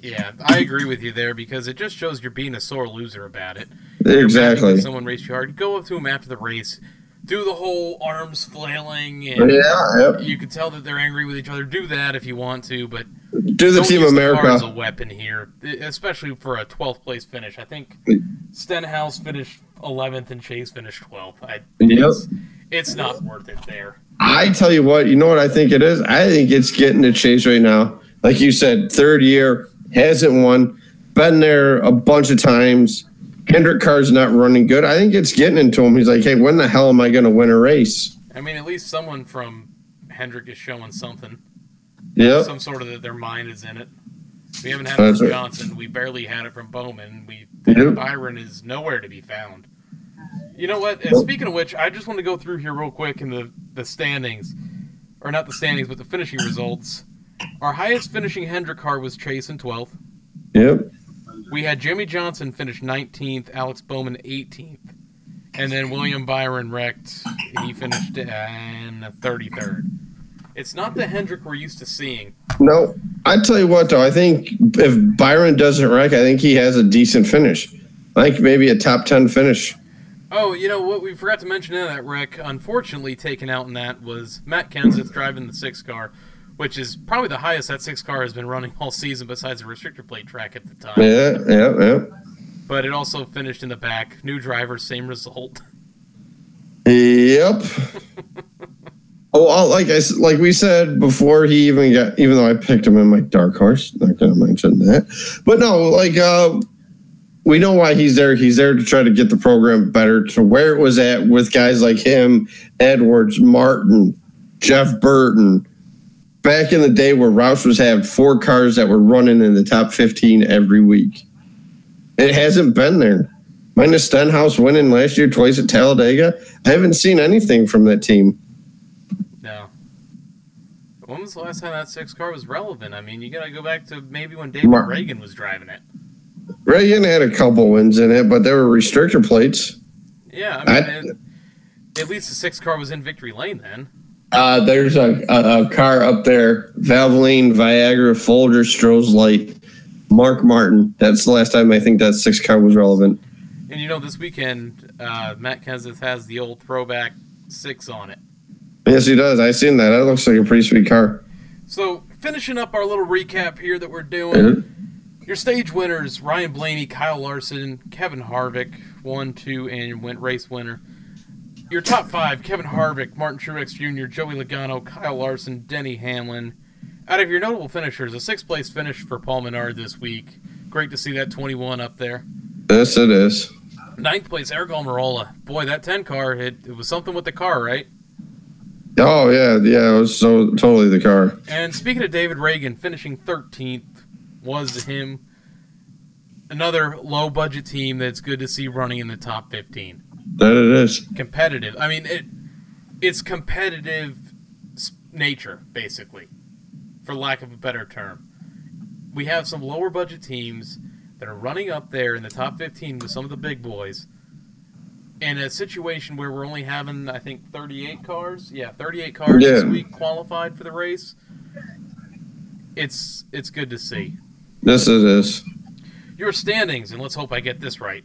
[SPEAKER 2] Yeah, I agree with you there because it just shows you're being a sore loser about it.
[SPEAKER 1] Exactly.
[SPEAKER 2] If someone raced you hard, go up to them after the race, do the whole arms flailing, and you can tell that they're angry with each other. Do that if you want to, but
[SPEAKER 1] do the Team America
[SPEAKER 2] car as a weapon here, especially for a 12th place finish. I think Stenhouse finished 11th and Chase finished 12th. It's not worth it there.
[SPEAKER 1] I tell you what, you know what I think it is? I think it's getting to Chase right now. Like you said, third year, hasn't won, been there a bunch of times. Hendrick car's not running good. I think it's getting into him. He's like, hey, when the hell am I going to win a race?
[SPEAKER 2] I mean, at least someone from Hendrick is showing something.
[SPEAKER 1] Yeah.
[SPEAKER 2] Some sort of that their mind is in it. We haven't had it from Johnson. We barely had it from Bowman. Byron is nowhere to be found. You know what? Speaking of which, I just want to go through here real quick in the standings. Or not the standings, but the finishing results. Our highest finishing Hendrick car was Chase in 12th.
[SPEAKER 1] Yep.
[SPEAKER 2] We had Jimmy Johnson finish 19th, Alex Bowman 18th, and then William Byron wrecked. He finished in 33rd. It's not the Hendrick we're used to seeing.
[SPEAKER 1] No, I tell you what though, I think if Byron doesn't wreck, I think he has a decent finish. I think maybe a top 10 finish.
[SPEAKER 2] Oh, you know what we forgot to mention in that wreck, unfortunately taken out in that, was Matt Kenseth driving the 6 car, which is probably the highest that 6 car has been running all season besides the restrictor plate track at the time.
[SPEAKER 1] Yeah.
[SPEAKER 2] But it also finished in the back. New driver, same result.
[SPEAKER 1] Yep. Oh, like we said before, he even though I picked him in my dark horse, not gonna mention that. But no, we know why he's there. He's there to try to get the program better to where it was at with guys like him, Edwards, Martin, Jeff Burton. Back in the day where Roush was having 4 cars that were running in the top 15 every week. It hasn't been there. Minus Stenhouse winning last year twice at Talladega. I haven't seen anything from that team.
[SPEAKER 2] No. When was the last time that 6 car was relevant? I mean, you got to go back to maybe when David Reagan was driving it.
[SPEAKER 1] Reagan had a couple wins in it, but there were restrictor plates.
[SPEAKER 2] Yeah, I mean, at least the 6 car was in victory lane then.
[SPEAKER 1] There's a car up there, Valvoline, Viagra, Folger, Stroh's Light, Mark Martin. That's the last time I think that 6 car was relevant.
[SPEAKER 2] And you know, this weekend, Matt Kenseth has the old throwback 6 on it.
[SPEAKER 1] Yes, he does. I seen that. That looks like a pretty sweet car.
[SPEAKER 2] So, finishing up our little recap here that we're doing, your stage winners, Ryan Blaney, Kyle Larson, Kevin Harvick, 1, 2, and went race winner. Your top 5, Kevin Harvick, Martin Truex Jr., Joey Logano, Kyle Larson, Denny Hamlin. Out of your notable finishers, a 6th place finish for Paul Menard this week. Great to see that 21 up there.
[SPEAKER 1] Yes, it is.
[SPEAKER 2] 9th place, Eric Almirola. Boy, that 10 car, it was something with the car, right?
[SPEAKER 1] Oh, yeah, it was so totally the car.
[SPEAKER 2] And speaking of David Reagan, finishing 13th was him. Another low-budget team that's good to see running in the top 15.
[SPEAKER 1] That it is.
[SPEAKER 2] Competitive. I mean, it's competitive nature, basically, for lack of a better term. We have some lower-budget teams that are running up there in the top 15 with some of the big boys. In a situation where we're only having, I think, 38 cars. Yeah, 38 cars this week qualified for the race. It's good to see.
[SPEAKER 1] Yes, it is.
[SPEAKER 2] Your standings, and let's hope I get this right.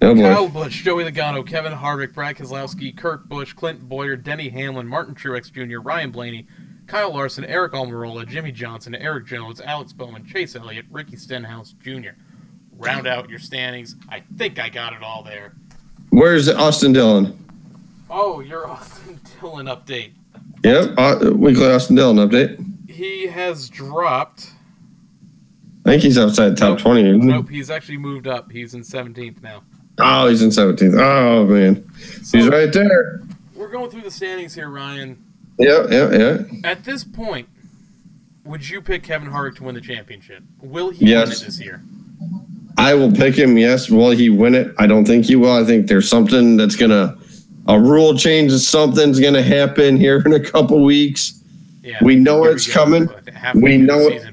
[SPEAKER 1] Oh,
[SPEAKER 2] Kyle Busch, Joey Logano, Kevin Harvick, Brad Keselowski, Kurt Busch, Clinton Boyer, Denny Hamlin, Martin Truex Jr., Ryan Blaney, Kyle Larson, Eric Almirola, Jimmy Johnson, Eric Jones, Alex Bowman, Chase Elliott, Ricky Stenhouse Jr. Round out your standings. I think I got it all there.
[SPEAKER 1] Where's Austin Dillon?
[SPEAKER 2] Oh, your Austin Dillon update.
[SPEAKER 1] Yep, weekly Austin Dillon update.
[SPEAKER 2] He has dropped.
[SPEAKER 1] I think he's outside top 20, isn't he?
[SPEAKER 2] Nope, he's actually moved up. He's in 17th now.
[SPEAKER 1] Oh, he's in 17th. Oh, man. So he's right there.
[SPEAKER 2] We're going through the standings here, Ryan.
[SPEAKER 1] Yeah.
[SPEAKER 2] At this point, would you pick Kevin Harvick to win the championship? Will he win it this year?
[SPEAKER 1] I will pick him, yes. Will he win it? I don't think he will. I think there's something that's going to – a rule change, something's going to happen here in a couple weeks. Yeah, we know it's coming. We know it.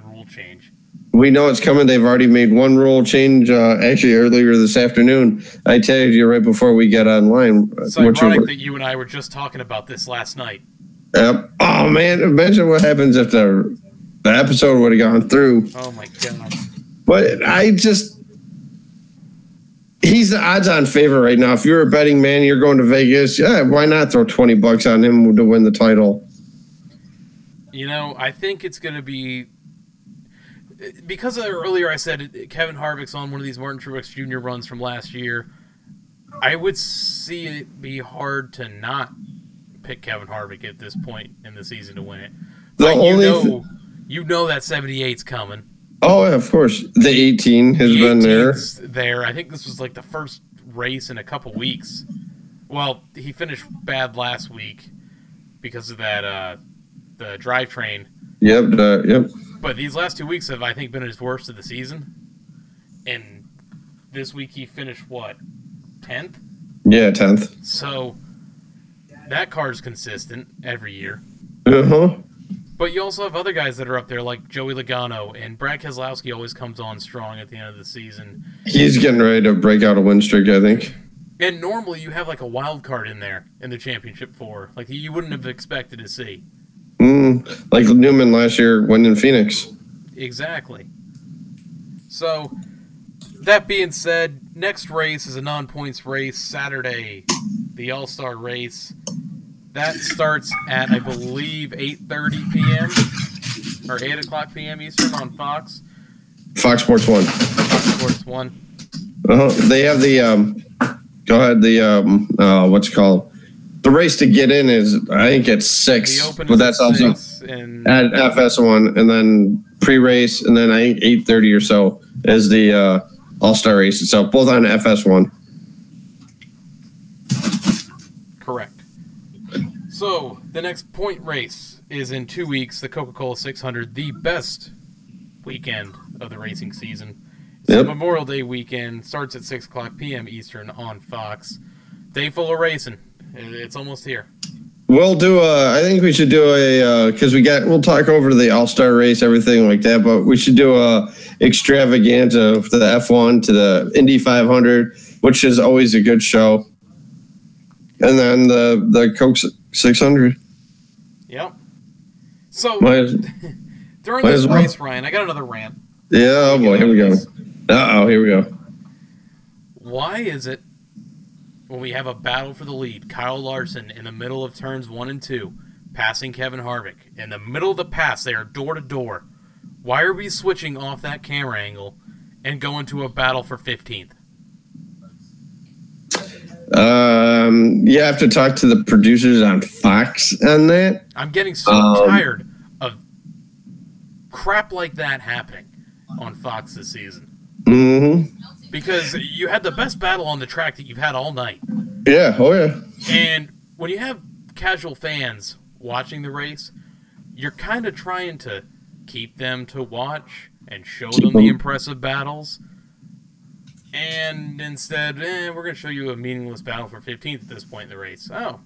[SPEAKER 1] We know it's coming. They've already made one rule change actually earlier this afternoon. I texted you right before we get online.
[SPEAKER 2] It's ironic that you and I were just talking about this last night.
[SPEAKER 1] Yep. Oh, man. Imagine what happens if the episode would have gone through.
[SPEAKER 2] Oh, my God.
[SPEAKER 1] But he's the odds-on favorite right now. If you're a betting man, you're going to Vegas, yeah, why not throw $20 on him to win the title?
[SPEAKER 2] You know, I think it's going to be... Because earlier I said Kevin Harvick's on one of these Martin Truex Jr. runs from last year, I would see it be hard to not pick Kevin Harvick at this point in the season to win it. But you know that 78's coming.
[SPEAKER 1] Oh, yeah, of course. The 18 has been
[SPEAKER 2] there. I think this was like the first race in a couple weeks. Well, he finished bad last week because of that the drivetrain.
[SPEAKER 1] Yep.
[SPEAKER 2] But these last 2 weeks have, I think, been his worst of the season. And this week he finished, what, 10th?
[SPEAKER 1] Yeah, 10th.
[SPEAKER 2] So that car's consistent every year.
[SPEAKER 1] Uh-huh.
[SPEAKER 2] But you also have other guys that are up there, like Joey Logano, and Brad Keselowski always comes on strong at the end of the season.
[SPEAKER 1] He's getting ready to break out a win streak, I think.
[SPEAKER 2] And normally you have like a wild card in there in the championship four, like you wouldn't have expected to see.
[SPEAKER 1] Like Newman last year winning Phoenix.
[SPEAKER 2] Exactly. So, that being said, next race is a non-points race, Saturday, the All-Star race. That starts at, I believe, 8:30 p.m. or 8 o'clock p.m. Eastern on Fox.
[SPEAKER 1] Fox Sports 1.
[SPEAKER 2] Fox Sports 1.
[SPEAKER 1] They have the, go ahead, the, what's it called? The race to get in is, I think it's 6. But that's also at FS1, and then pre-race, and then I think 8:30 or so is the All-Star race itself, both on FS1.
[SPEAKER 2] Correct. So, the next point race is in 2 weeks, the Coca-Cola 600, the best weekend of the racing season. It's a Memorial Day weekend, starts at 6 o'clock p.m. Eastern on Fox. Day full of racing. It's almost here.
[SPEAKER 1] We'll do I think we should do because we'll talk over the All-Star race, everything like that, but we should do a extravaganza to the F1, to the Indy 500, which is always a good show. And then the Coke 600.
[SPEAKER 2] Yep. So, during this race, Ryan, I got another rant.
[SPEAKER 1] Yeah, oh boy, here we go. Here we go.
[SPEAKER 2] Why is it when we have a battle for the lead, Kyle Larson in the middle of turns 1 and 2, passing Kevin Harvick, in the middle of the pass, they are door to door. Why are we switching off that camera angle and going to a battle for 15th?
[SPEAKER 1] You have to talk to the producers on Fox on that.
[SPEAKER 2] I'm getting so tired of crap like that happening on Fox this season.
[SPEAKER 1] Mm-hmm.
[SPEAKER 2] Because you had the best battle on the track that you've had all night.
[SPEAKER 1] Yeah, oh yeah.
[SPEAKER 2] And when you have casual fans watching the race, you're kind of trying to keep them to watch and show them the impressive battles. And instead, we're going to show you a meaningless battle for 15th at this point in the race. Oh,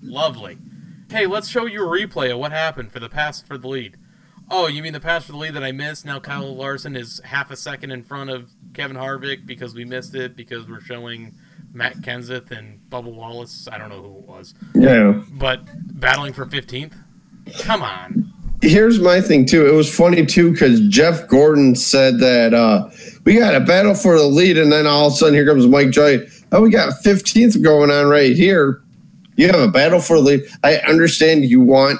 [SPEAKER 2] lovely. Hey, let's show you a replay of what happened for the pass for the lead. Oh, you mean the pass for the lead that I missed? Now Kyle Larson is half a second in front of Kevin Harvick because we missed it because we're showing Matt Kenseth and Bubba Wallace. I don't know who it was.
[SPEAKER 1] Yeah.
[SPEAKER 2] But battling for 15th? Come on.
[SPEAKER 1] Here's my thing, too. It was funny, too, because Jeff Gordon said that we got a battle for the lead, and then all of a sudden here comes Mike Joy. Oh, we got 15th going on right here. You have a battle for the lead. I understand you want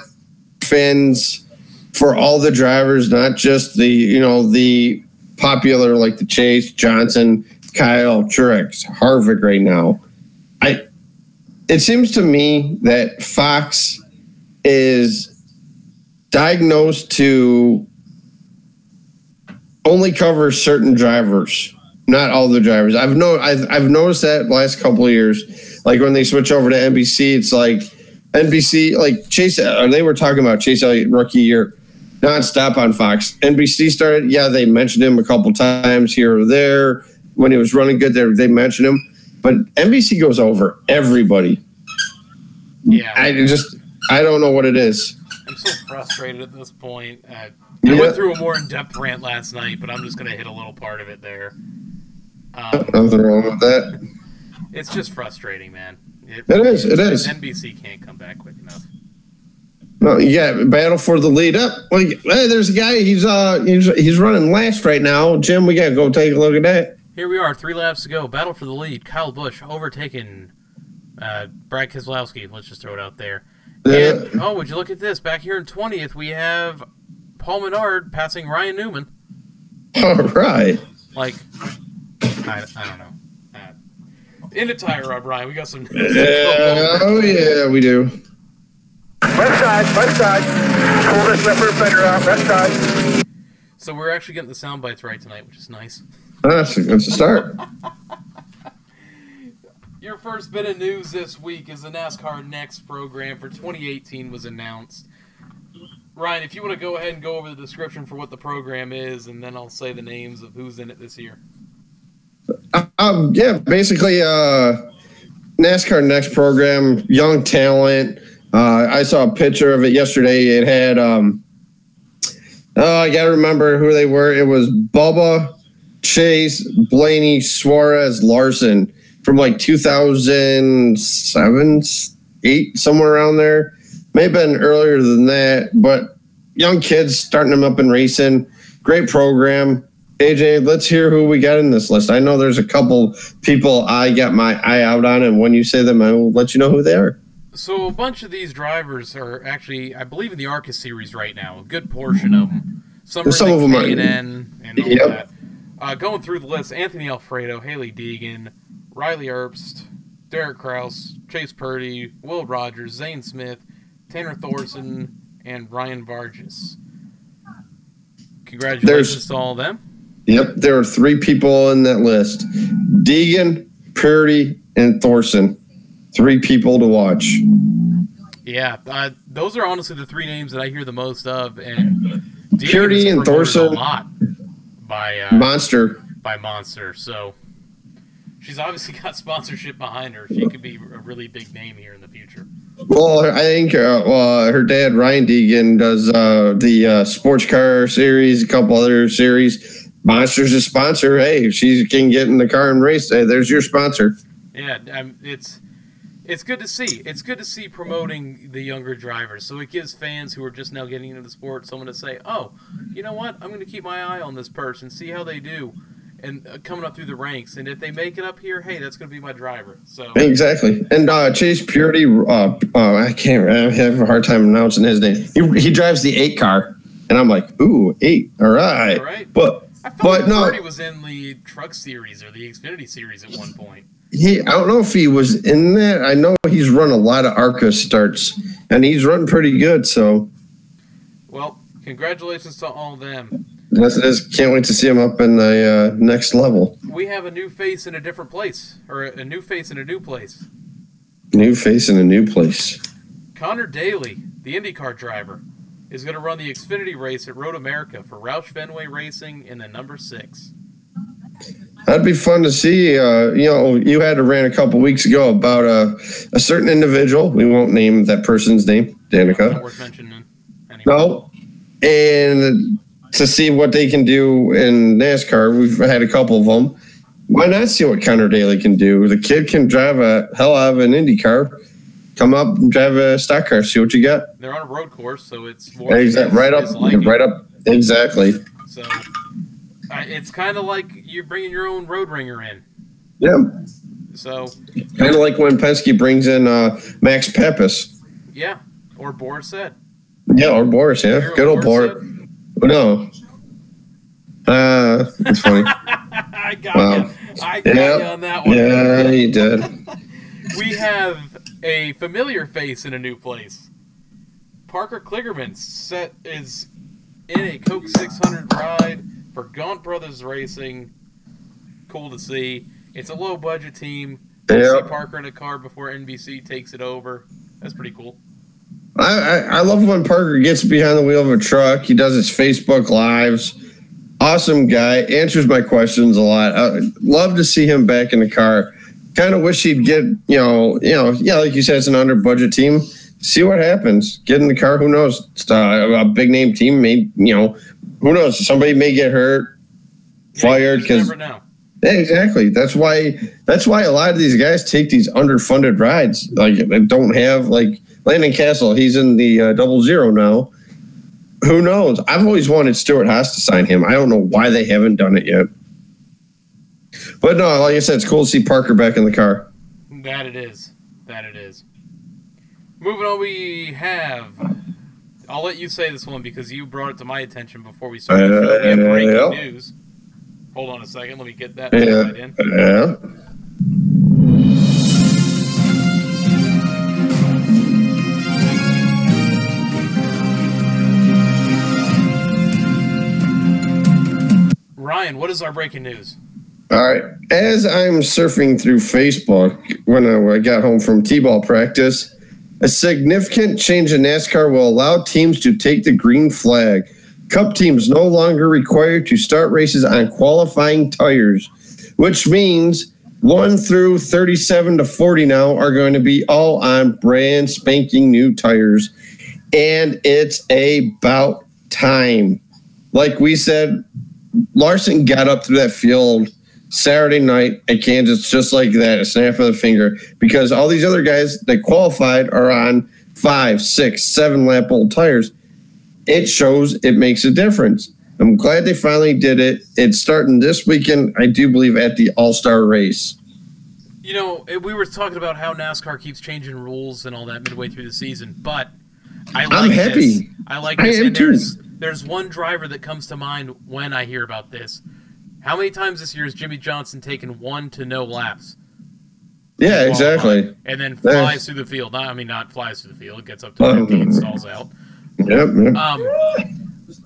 [SPEAKER 1] fans for all the drivers, not just the popular like the Chase, Johnson, Kyle, Truex, Harvick right now. It seems to me that Fox is diagnosed to only cover certain drivers, not all the drivers. I've noticed that last couple of years, like when they switch over to NBC, it's like NBC, like Chase, they were talking about Chase Elliott rookie year nonstop on Fox. NBC started, they mentioned him a couple times here or there. When he was running good, they mentioned him. But NBC goes over everybody.
[SPEAKER 2] Yeah.
[SPEAKER 1] I don't know what it is.
[SPEAKER 2] I'm so frustrated at this point. I went through a more in-depth rant last night, but I'm just going to hit a little part of it there.
[SPEAKER 1] Nothing wrong with that.
[SPEAKER 2] It's just frustrating, man. It
[SPEAKER 1] is.
[SPEAKER 2] NBC can't come back quick enough.
[SPEAKER 1] No, battle for the lead up. Well, hey, there's a guy. He's running last right now. Jim, we got to go take a look at that.
[SPEAKER 2] Here we are, 3 laps to go. Battle for the lead. Kyle Busch overtaking Brad Keselowski. Let's just throw it out there. And, would you look at this? Back here in 20th, we have Paul Menard passing Ryan Newman.
[SPEAKER 1] All right.
[SPEAKER 2] Like, I don't know. In the tire rub, Ryan. We got some.
[SPEAKER 1] Yeah, we do.
[SPEAKER 5] Left side. Pull this lever fender out, left side.
[SPEAKER 2] So we're actually getting the sound bites right tonight, which is nice.
[SPEAKER 1] That's a start.
[SPEAKER 2] Your first bit of news this week is the NASCAR Next program for 2018 was announced. Ryan, if you want to go ahead and go over the description for what the program is, and then I'll say the names of who's in it this year.
[SPEAKER 1] Basically, NASCAR Next program, young talent, I saw a picture of it yesterday. It had, I got to remember who they were. It was Bubba, Chase, Blaney, Suarez, Larson from like 2007, 8, somewhere around there. May have been earlier than that, but young kids starting them up in racing. Great program. AJ, let's hear who we got in this list. I know there's a couple people I got my eye out on, and when you say them, I will let you know who they are.
[SPEAKER 2] So a bunch of these drivers are actually, I believe, in the ARCA series right now. A good portion of them. Some of them are K&N and all that. Going through the list: Anthony Alfredo, Haley Deegan, Riley Herbst, Derek Kraus, Chase Purdy, Will Rogers, Zane Smith, Tanner Thorson, and Ryan Vargas. Congratulations to all of them.
[SPEAKER 1] Yep, there are 3 people in that list: Deegan, Purdy, and Thorson. 3 people to watch.
[SPEAKER 2] Yeah, those are honestly the 3 names that I hear the most of, and
[SPEAKER 1] Purdy and Thorson
[SPEAKER 2] a lot by
[SPEAKER 1] Monster.
[SPEAKER 2] By Monster, so she's obviously got sponsorship behind her. She could be a really big name here in the future.
[SPEAKER 1] Well, I think her dad Ryan Deegan does the sports car series, a couple other series. Monster's a sponsor. Hey, if she can get in the car and race, hey, there's your sponsor.
[SPEAKER 2] Yeah, it's good to see. It's good to see promoting the younger drivers. So it gives fans who are just now getting into the sport someone to say, oh, you know what? I'm going to keep my eye on this person, see how they do, and coming up through the ranks. And if they make it up here, hey, that's going to be my driver. So
[SPEAKER 1] exactly. And Chase Purdy, I have a hard time announcing his name. He drives the 8 car, and I'm like, ooh, 8. All right.
[SPEAKER 2] All right.
[SPEAKER 1] But
[SPEAKER 2] Purdy was in the Truck Series or the Xfinity Series at one point.
[SPEAKER 1] I don't know if he was in that. I know he's run a lot of ARCA starts, and he's run pretty good. So,
[SPEAKER 2] well, congratulations to all of them.
[SPEAKER 1] Can't wait to see him up in the next level.
[SPEAKER 2] We have a new face in a different place, or a new face in a new place.
[SPEAKER 1] New face in a new place.
[SPEAKER 2] Connor Daly, the IndyCar driver, is going to run the Xfinity race at Road America for Roush Fenway Racing in the number 6.
[SPEAKER 1] That'd be fun to see. You had a rant a couple weeks ago about a certain individual. We won't name that person's name, Danica.
[SPEAKER 2] Not worth mentioning anymore.
[SPEAKER 1] No. And to see what they can do in NASCAR, we've had a couple of them. Why not see what Connor Daly can do? The kid can drive a hell of an Indy car. Come up and drive a stock car. See what you got.
[SPEAKER 2] They're on a road course, so it's more
[SPEAKER 1] right up. Exactly.
[SPEAKER 2] So it's kind of like you're bringing your own road ringer in.
[SPEAKER 1] Yeah.
[SPEAKER 2] So
[SPEAKER 1] kind of like when Penske brings in Max Pappas.
[SPEAKER 2] Yeah, or Boris said.
[SPEAKER 1] Yeah, or Boris. Yeah, good old Boris. No. It's funny.
[SPEAKER 2] I got you on that one.
[SPEAKER 1] Yeah, you did.
[SPEAKER 2] We have a familiar face in a new place. Parker Kligerman is in a Coke 600 ride for Gaunt Brothers Racing. Cool to see. It's a low-budget team. See Parker in a car before NBC takes it over. That's pretty cool.
[SPEAKER 1] I love when Parker gets behind the wheel of a truck. He does his Facebook Lives. Awesome guy. Answers my questions a lot. I love to see him back in the car. Kind of wish he'd get, like you said, it's an under-budget team. See what happens. Get in the car. Who knows? It's a big-name team. Maybe, who knows? Somebody may get hurt, fired. Because
[SPEAKER 2] never know.
[SPEAKER 1] Yeah, exactly. That's why a lot of these guys take these underfunded rides. Like, they don't have, like, Landon Castle, he's in the 00 now. Who knows? I've always wanted Stuart Haas to sign him. I don't know why they haven't done it yet. But no, like I said, it's cool to see Parker back in the car.
[SPEAKER 2] That it is. Moving on, we have... I'll let you say this one because you brought it to my attention before we started. We have breaking news. Hold on a second. Let me get that right in.
[SPEAKER 1] Yeah.
[SPEAKER 2] Ryan, what is our breaking news?
[SPEAKER 1] All right. As I'm surfing through Facebook when I got home from T-ball practice, a significant change in NASCAR will allow teams to take the green flag. Cup teams no longer required to start races on qualifying tires, which means 1 through 37 to 40 now are going to be all on brand spanking new tires. And it's about time. Like we said, Larson got up to that field Saturday night at Kansas just like that, a snap of the finger, because all these other guys that qualified are on 5, 6, 7 lap old tires. It shows it makes a difference. I'm glad they finally did it. It's starting this weekend, I do believe, at the All-Star race.
[SPEAKER 2] You know, we were talking about how NASCAR keeps changing rules and all that midway through the season, but I'm happy. This. I like this. And there's one driver that comes to mind when I hear about this. How many times this year has Jimmy Johnson taken 1 to no laps?
[SPEAKER 1] Yeah, exactly.
[SPEAKER 2] And then flies through the field. Not flies through the field. It gets up to 15, stalls out.
[SPEAKER 1] Yep.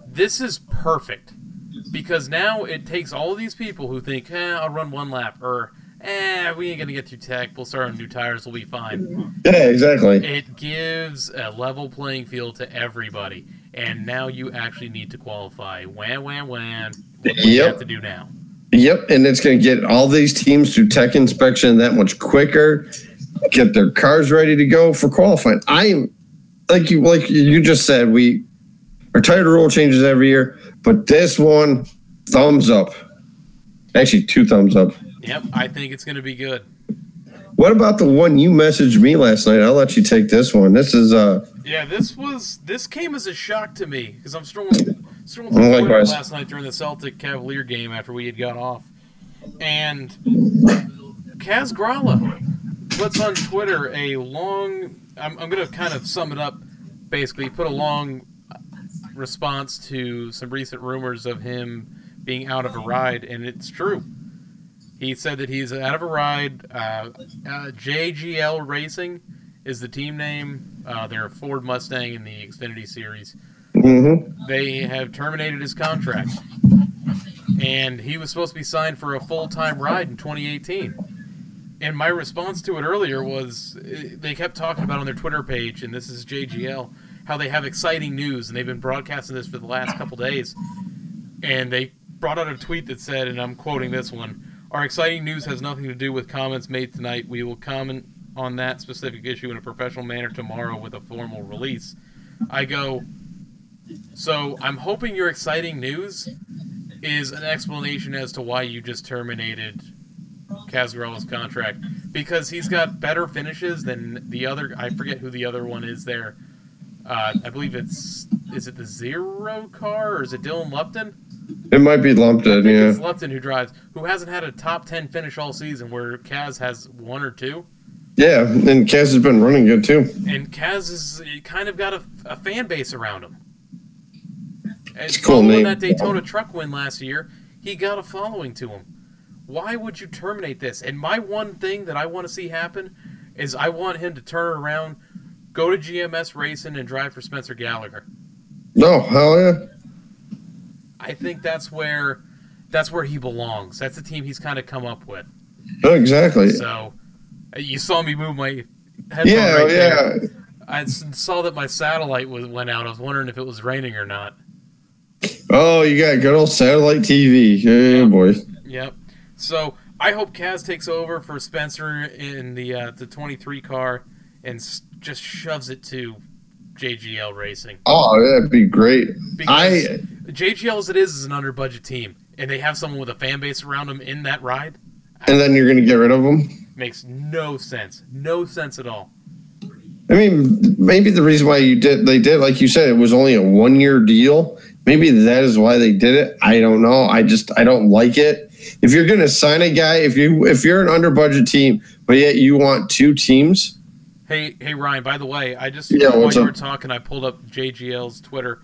[SPEAKER 2] This is perfect because now it takes all of these people who think, I'll run 1 lap, or we ain't going to get through tech. We'll start on new tires. We'll be fine.
[SPEAKER 1] Yeah, exactly.
[SPEAKER 2] It gives a level playing field to everybody. And now you actually need to qualify. Wham. What do you have to do now?
[SPEAKER 1] Yep, and it's going to get all these teams through tech inspection that much quicker, get their cars ready to go for qualifying. I'm like you just said, we are tired of rule changes every year, but this one, thumbs up. Actually, 2 thumbs up.
[SPEAKER 2] Yep, I think it's going to be good.
[SPEAKER 1] What about the one you messaged me last night? I'll let you take this one. This is
[SPEAKER 2] this came as a shock to me because I'm scrolling through Twitter last night during the Celtic Cavalier game after we had got off, and Kaz Gralla puts on Twitter a long. I'm going to kind of sum it up. Basically, he put a long response to some recent rumors of him being out of a ride, and it's true. He said that he's out of a ride. JGL Racing is the team name. They're a Ford Mustang in the Xfinity Series.
[SPEAKER 1] Mm-hmm.
[SPEAKER 2] They have terminated his contract. And he was supposed to be signed for a full-time ride in 2018. And my response to it earlier was they kept talking about on their Twitter page, and this is JGL, how they have exciting news, and they've been broadcasting this for the last couple days. And they brought out a tweet that said, and I'm quoting this one, "Our exciting news has nothing to do with comments made tonight. We will comment on that specific issue in a professional manner tomorrow with a formal release." I go, so I'm hoping your exciting news is an explanation as to why you just terminated Kaz Gralla's contract. Because he's got better finishes than the other, I forget who the other one is there. I believe is it the Zero car, or is it Dylan Lupton?
[SPEAKER 1] It might be Lupton, yeah.
[SPEAKER 2] It's Lupton who hasn't had a top 10 finish all season, where Kaz has 1 or 2.
[SPEAKER 1] Yeah, and Kaz has been running good too.
[SPEAKER 2] And Kaz has kind of got a fan base around him.
[SPEAKER 1] It's cool name.
[SPEAKER 2] That Daytona truck win last year, he got a following to him. Why would you terminate this? And my one thing that I want to see happen is I want him to turn around, go to GMS Racing, and drive for Spencer Gallagher.
[SPEAKER 1] No, hell yeah.
[SPEAKER 2] I think that's where he belongs. That's the team he's kind of come up with.
[SPEAKER 1] Oh, exactly.
[SPEAKER 2] So, you saw me move my headphone there. I saw that my satellite went out. I was wondering if it was raining or not.
[SPEAKER 1] Oh, you got good old satellite TV. Yeah, boy.
[SPEAKER 2] Yep. So, I hope Kaz takes over for Spencer in the 23 car and just shoves it to JGL Racing.
[SPEAKER 1] Oh, that'd be great.
[SPEAKER 2] Because JGL as it is an under-budget team, and they have someone with a fan base around them in that ride.
[SPEAKER 1] And then you're going to get rid of them?
[SPEAKER 2] Makes no sense. No sense at all.
[SPEAKER 1] I mean, maybe the reason why they did, like you said, it was only a 1-year deal. Maybe that is why they did it. I don't know. I don't like it. If you're going to sign a guy, if you're an under-budget team, but yet you want 2 teams.
[SPEAKER 2] Hey, Ryan, by the way, I just,
[SPEAKER 1] while
[SPEAKER 2] you were talking, I pulled up JGL's Twitter.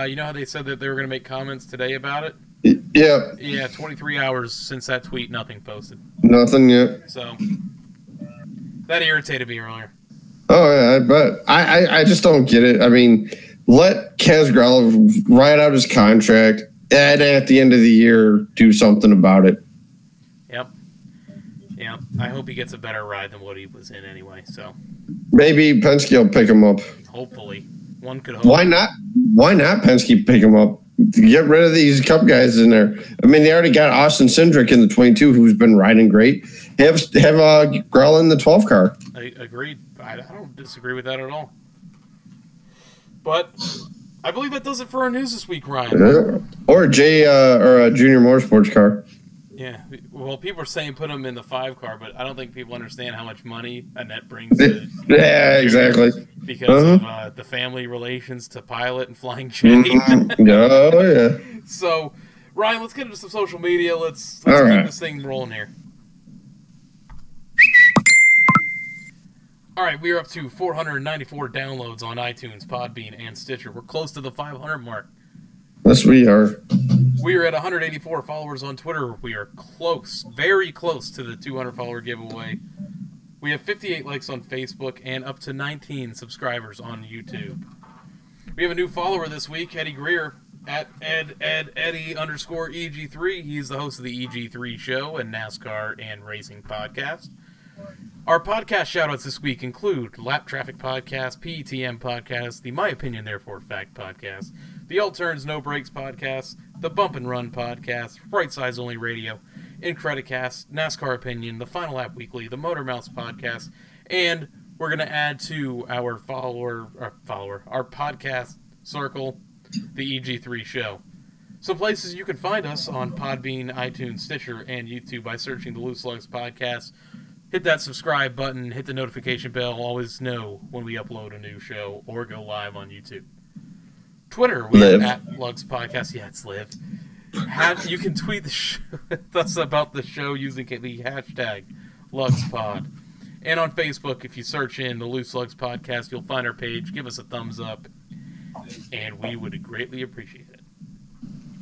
[SPEAKER 2] You know how they said that they were going to make comments today about it?
[SPEAKER 1] Yeah.
[SPEAKER 2] Yeah, 23 hours since that tweet, nothing posted.
[SPEAKER 1] Nothing yet.
[SPEAKER 2] So, that irritated me earlier.
[SPEAKER 1] Oh, yeah, I bet. I just don't get it. I mean, let Kaz Gralla ride out his contract, and at the end of the year, do something about it.
[SPEAKER 2] Yep. Yeah, I hope he gets a better ride than what he was in anyway, so.
[SPEAKER 1] Maybe Penske will pick him up.
[SPEAKER 2] Hopefully. One could hope.
[SPEAKER 1] Why not? Why not Penske pick him up? Get rid of these Cup guys in there. I mean, they already got Austin Cindric in the 22, who's been riding great. Have Grell in the 12 car.
[SPEAKER 2] I agreed. I don't disagree with that at all. But I believe that does it for our news this week, Ryan.
[SPEAKER 1] Or a Junior Motorsports car.
[SPEAKER 2] Yeah. Well, people are saying put them in the 5 car, but I don't think people understand how much money Annette brings to
[SPEAKER 1] Yeah, exactly.
[SPEAKER 2] Because of the family relations to Pilot and Flying J.
[SPEAKER 1] Oh, yeah.
[SPEAKER 2] So, Ryan, let's get into some social media. Let's
[SPEAKER 1] All
[SPEAKER 2] keep
[SPEAKER 1] right.
[SPEAKER 2] this thing rolling here. All right, we are up to 494 downloads on iTunes, Podbean, and Stitcher. We're close to the 500 mark.
[SPEAKER 1] Yes, we are.
[SPEAKER 2] We are at 184 followers on Twitter. We are close, very close to the 200 follower giveaway. We have 58 likes on Facebook and up to 19 subscribers on YouTube. We have a new follower this week, Eddie Greer, at Eddie_EG3. He's the host of the EG3 show and NASCAR and racing podcast. Our podcast shoutouts this week include Lap Traffic Podcast, PETM Podcast, the My Opinion Therefore Fact Podcast, the All Turns No Breaks Podcast, the Bump and Run Podcast, Right Size Only Radio, Incredicast, NASCAR Opinion, the Final Lap Weekly, the Motor Mouse Podcast, and we're going to add to our our podcast circle, the EG3 show. Some places you can find us on Podbean, iTunes, Stitcher, and YouTube by searching the Loose Lugs Podcast. Hit that subscribe button, hit the notification bell, always know when we upload a new show or go live on YouTube. Twitter, we are at Lugs Podcast. Yeah, it's live. You can tweet us about the show using the hashtag LugsPod. And on Facebook, if you search in the Loose Lugs Podcast, you'll find our page. Give us a thumbs up, and we would greatly appreciate it.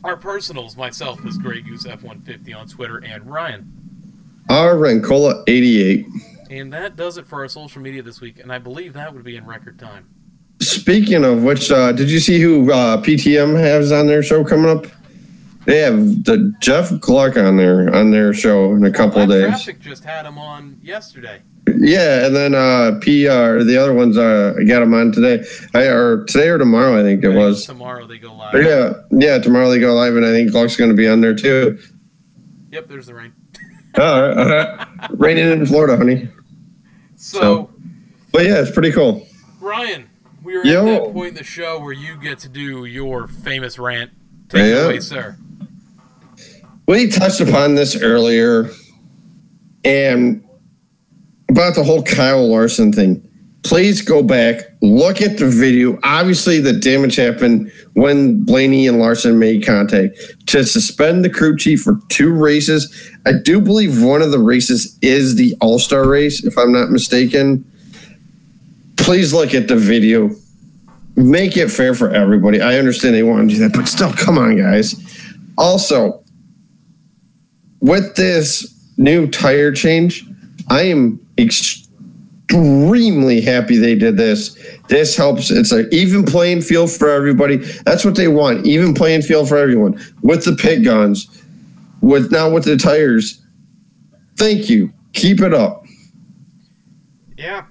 [SPEAKER 2] Our personals, myself is Grey Goose F150 on Twitter, and Ryan.
[SPEAKER 1] Rancola 88.
[SPEAKER 2] And that does it for our social media this week, and I believe that would be in record time.
[SPEAKER 1] Speaking of which, did you see who PTM has on their show coming up? They have the Jeff Clark on their show in a couple of days.
[SPEAKER 2] Traffic just had him on yesterday.
[SPEAKER 1] Yeah, and then PR, the other ones, I got them on today. Today or tomorrow, I think it was.
[SPEAKER 2] Tomorrow they go live.
[SPEAKER 1] Yeah, tomorrow they go live, and I think Clark's going to be on there too.
[SPEAKER 2] Yep, there's the rain.
[SPEAKER 1] All right. Raining in Florida, honey.
[SPEAKER 2] So,
[SPEAKER 1] but yeah, it's pretty cool.
[SPEAKER 2] Ryan, we are at that point in the show where you get to do your famous rant. Take it away, sir.
[SPEAKER 1] We touched upon this earlier, and about the whole Kyle Larson thing. Please go back, look at the video. Obviously, the damage happened when Blaney and Larson made contact. To suspend the crew chief for 2 races, I do believe one of the races is the All-Star race, if I'm not mistaken. Please look at the video. Make it fair for everybody. I understand they want to do that, but still, come on, guys. Also, with this new tire change, I am extremely happy they did this. This helps. It's an even playing field for everybody. That's what they want. Even playing field for everyone. With the pit guns, with the tires. Thank you. Keep it up.
[SPEAKER 2] Yeah.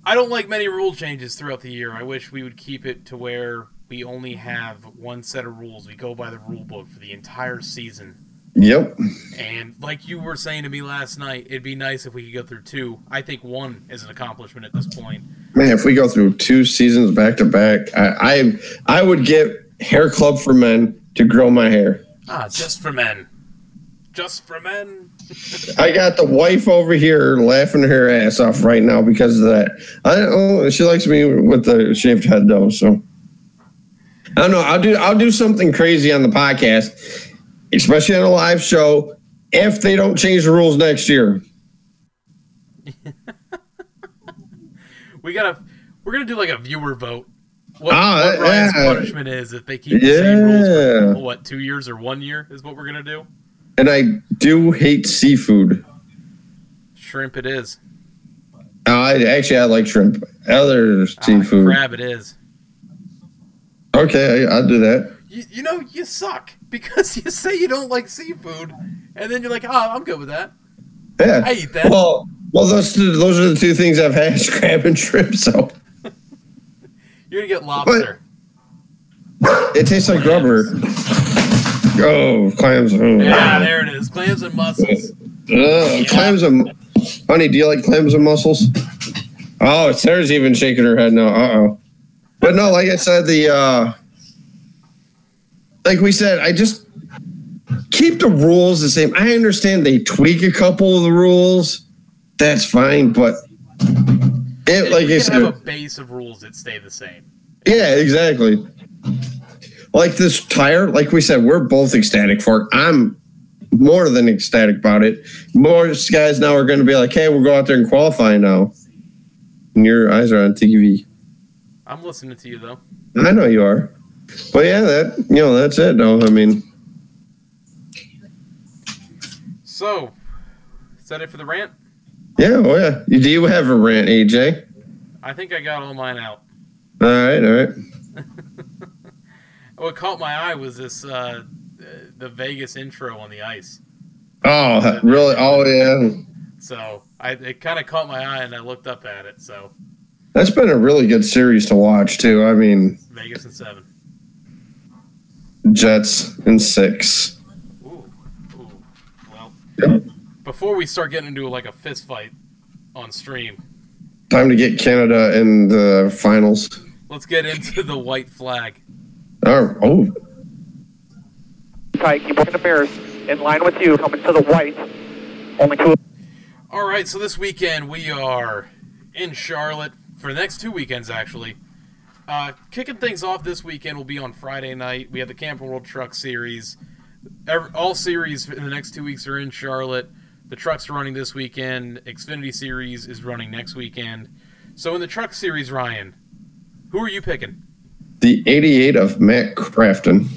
[SPEAKER 2] I don't like many rule changes throughout the year. I wish we would keep it to where we only have one set of rules. We go by the rule book for the entire season.
[SPEAKER 1] Yep.
[SPEAKER 2] And like you were saying to me last night, it'd be nice if we could go through 2. I think 1 is an accomplishment at this point.
[SPEAKER 1] Man, if we go through 2 seasons back to back, I would get Hair Club for Men to grow my hair.
[SPEAKER 2] Just for men. Just for men.
[SPEAKER 1] I got the wife over here laughing her ass off right now because of that. She likes me with the shaved head though, so I don't know. I'll do something crazy on the podcast, especially on a live show, if they don't change the rules next year.
[SPEAKER 2] We're gonna do like a viewer vote. What Ryan's punishment is if they keep the same rules for 2 years or 1 year is what we're gonna do.
[SPEAKER 1] And I do hate seafood.
[SPEAKER 2] Shrimp it is.
[SPEAKER 1] I like shrimp. Other seafood.
[SPEAKER 2] Crab it is.
[SPEAKER 1] Okay, I'll do that.
[SPEAKER 2] You suck because you say you don't like seafood, and then you're like, I'm good with that.
[SPEAKER 1] Yeah,
[SPEAKER 2] I eat that.
[SPEAKER 1] Well, those are the 2 things I've had: crab and shrimp. So
[SPEAKER 2] you're gonna get lobster.
[SPEAKER 1] It tastes like rubber. Oh, clams. Oh.
[SPEAKER 2] Yeah, there it is. Clams and mussels.
[SPEAKER 1] Clams and... Honey, do you like clams and mussels? Oh, Sarah's even shaking her head now. Uh-oh. But no, like I said, like we said, I just keep the rules the same. I understand they tweak a couple of the rules. That's fine, but like I said,
[SPEAKER 2] have a base of rules that stay the same.
[SPEAKER 1] Yeah, exactly. Like this tire, like we said, we're both ecstatic for it. I'm more than ecstatic about it. Most guys now are going to be like, hey, we'll go out there and qualify now. And your eyes are on TV.
[SPEAKER 2] I'm listening to you, though.
[SPEAKER 1] I know you are. But yeah, that's it, though. I mean.
[SPEAKER 2] So, is that it for the rant?
[SPEAKER 1] Yeah, oh yeah. Do you have a rant, AJ?
[SPEAKER 2] I think I got all mine out.
[SPEAKER 1] All right.
[SPEAKER 2] What caught my eye was this, the Vegas intro on the ice.
[SPEAKER 1] Oh, really? Oh, yeah.
[SPEAKER 2] So, it kind of caught my eye, and I looked up at it, so.
[SPEAKER 1] That's been a really good series to watch, too. I mean.
[SPEAKER 2] Vegas in 7.
[SPEAKER 1] Jets in 6.
[SPEAKER 2] Ooh. Well,
[SPEAKER 1] yep.
[SPEAKER 2] Before we start getting into like a fist fight on stream.
[SPEAKER 1] Time to get Canada in the finals.
[SPEAKER 2] Let's get into the white flag.
[SPEAKER 1] Oh.
[SPEAKER 5] Tight, keep working the mirrors. In line with you, coming to the white. Only 2.
[SPEAKER 2] All right, so this weekend we are in Charlotte for the next 2 weekends, actually. Kicking things off this weekend will be on Friday night. We have the Camping World Truck Series. All series in the next 2 weeks are in Charlotte. The trucks are running this weekend. Xfinity Series is running next weekend. So in the truck series, Ryan, who are you picking?
[SPEAKER 1] The 88 of Matt Crafton.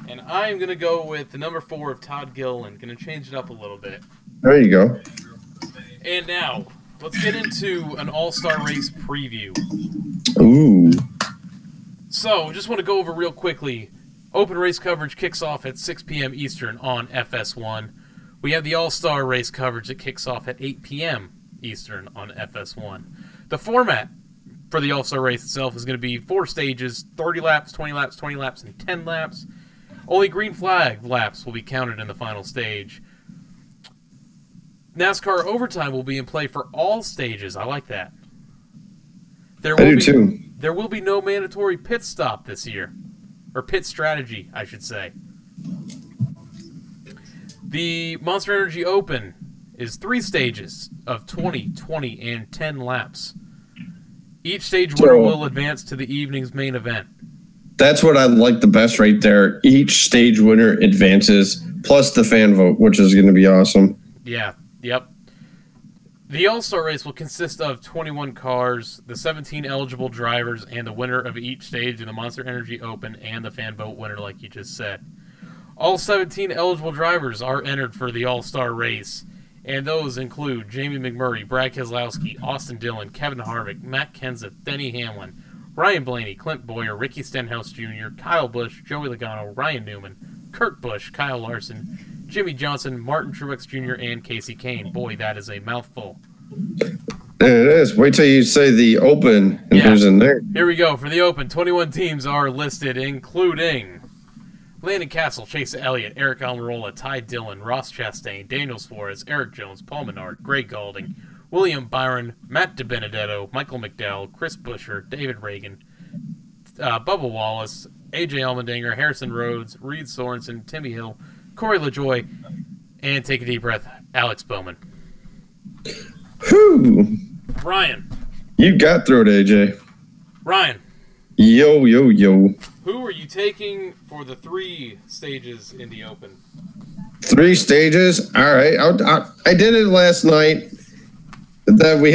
[SPEAKER 2] And I'm going to go with the number 4 of Todd Gilliland. Going to change it up a little bit.
[SPEAKER 1] There you go.
[SPEAKER 2] And now, let's get into an all-star race preview.
[SPEAKER 1] Ooh.
[SPEAKER 2] So, just want to go over real quickly. Open race coverage kicks off at 6 p.m. Eastern on FS1. We have the all-star race coverage that kicks off at 8 p.m. Eastern on FS1. The format for the all-star race itself is going to be 4 stages, 30 laps, 20 laps, 20 laps, and 10 laps. Only green flag laps will be counted in the final stage. NASCAR overtime will be in play for all stages. I like that. I do too. There will be no mandatory pit stop this year. Or pit strategy, I should say. The Monster Energy Open is 3 stages of 20, 20, and 10 laps. Each stage winner will advance to the evening's main event.
[SPEAKER 1] That's what I like the best right there. Each stage winner advances, plus the fan vote, which is going to be awesome.
[SPEAKER 2] Yeah, yep. The All-Star race will consist of 21 cars, the 17 eligible drivers, and the winner of each stage in the Monster Energy Open and the fan vote winner, like you just said. All 17 eligible drivers are entered for the All-Star race, and those include Jamie McMurray, Brad Keselowski, Austin Dillon, Kevin Harvick, Matt Kenseth, Denny Hamlin, Ryan Blaney, Clint Boyer, Ricky Stenhouse Jr., Kyle Busch, Joey Logano, Ryan Newman, Kurt Busch, Kyle Larson, Jimmy Johnson, Martin Truex Jr., and Casey Kane. Boy, that is a mouthful.
[SPEAKER 1] It is. Wait till you say the Open and who's in there.
[SPEAKER 2] Here we go. For the Open, 21 teams are listed, including Landon Castle, Chase Elliott, Eric Almirola, Ty Dillon, Ross Chastain, Daniel Suarez, Eric Jones, Paul Menard, Greg Galding, William Byron, Matt DiBenedetto, Michael McDowell, Chris Buescher, David Reagan, Bubba Wallace, AJ Allmendinger, Harrison Rhodes, Reed Sorensen, Timmy Hill, Corey LaJoie, and take a deep breath, Alex Bowman.
[SPEAKER 1] Whew.
[SPEAKER 2] Ryan.
[SPEAKER 1] You got through it, AJ.
[SPEAKER 2] Ryan.
[SPEAKER 1] Yo.
[SPEAKER 2] Who are you taking for the 3 stages in the Open?
[SPEAKER 1] 3 stages? All right. I did it last night. That we've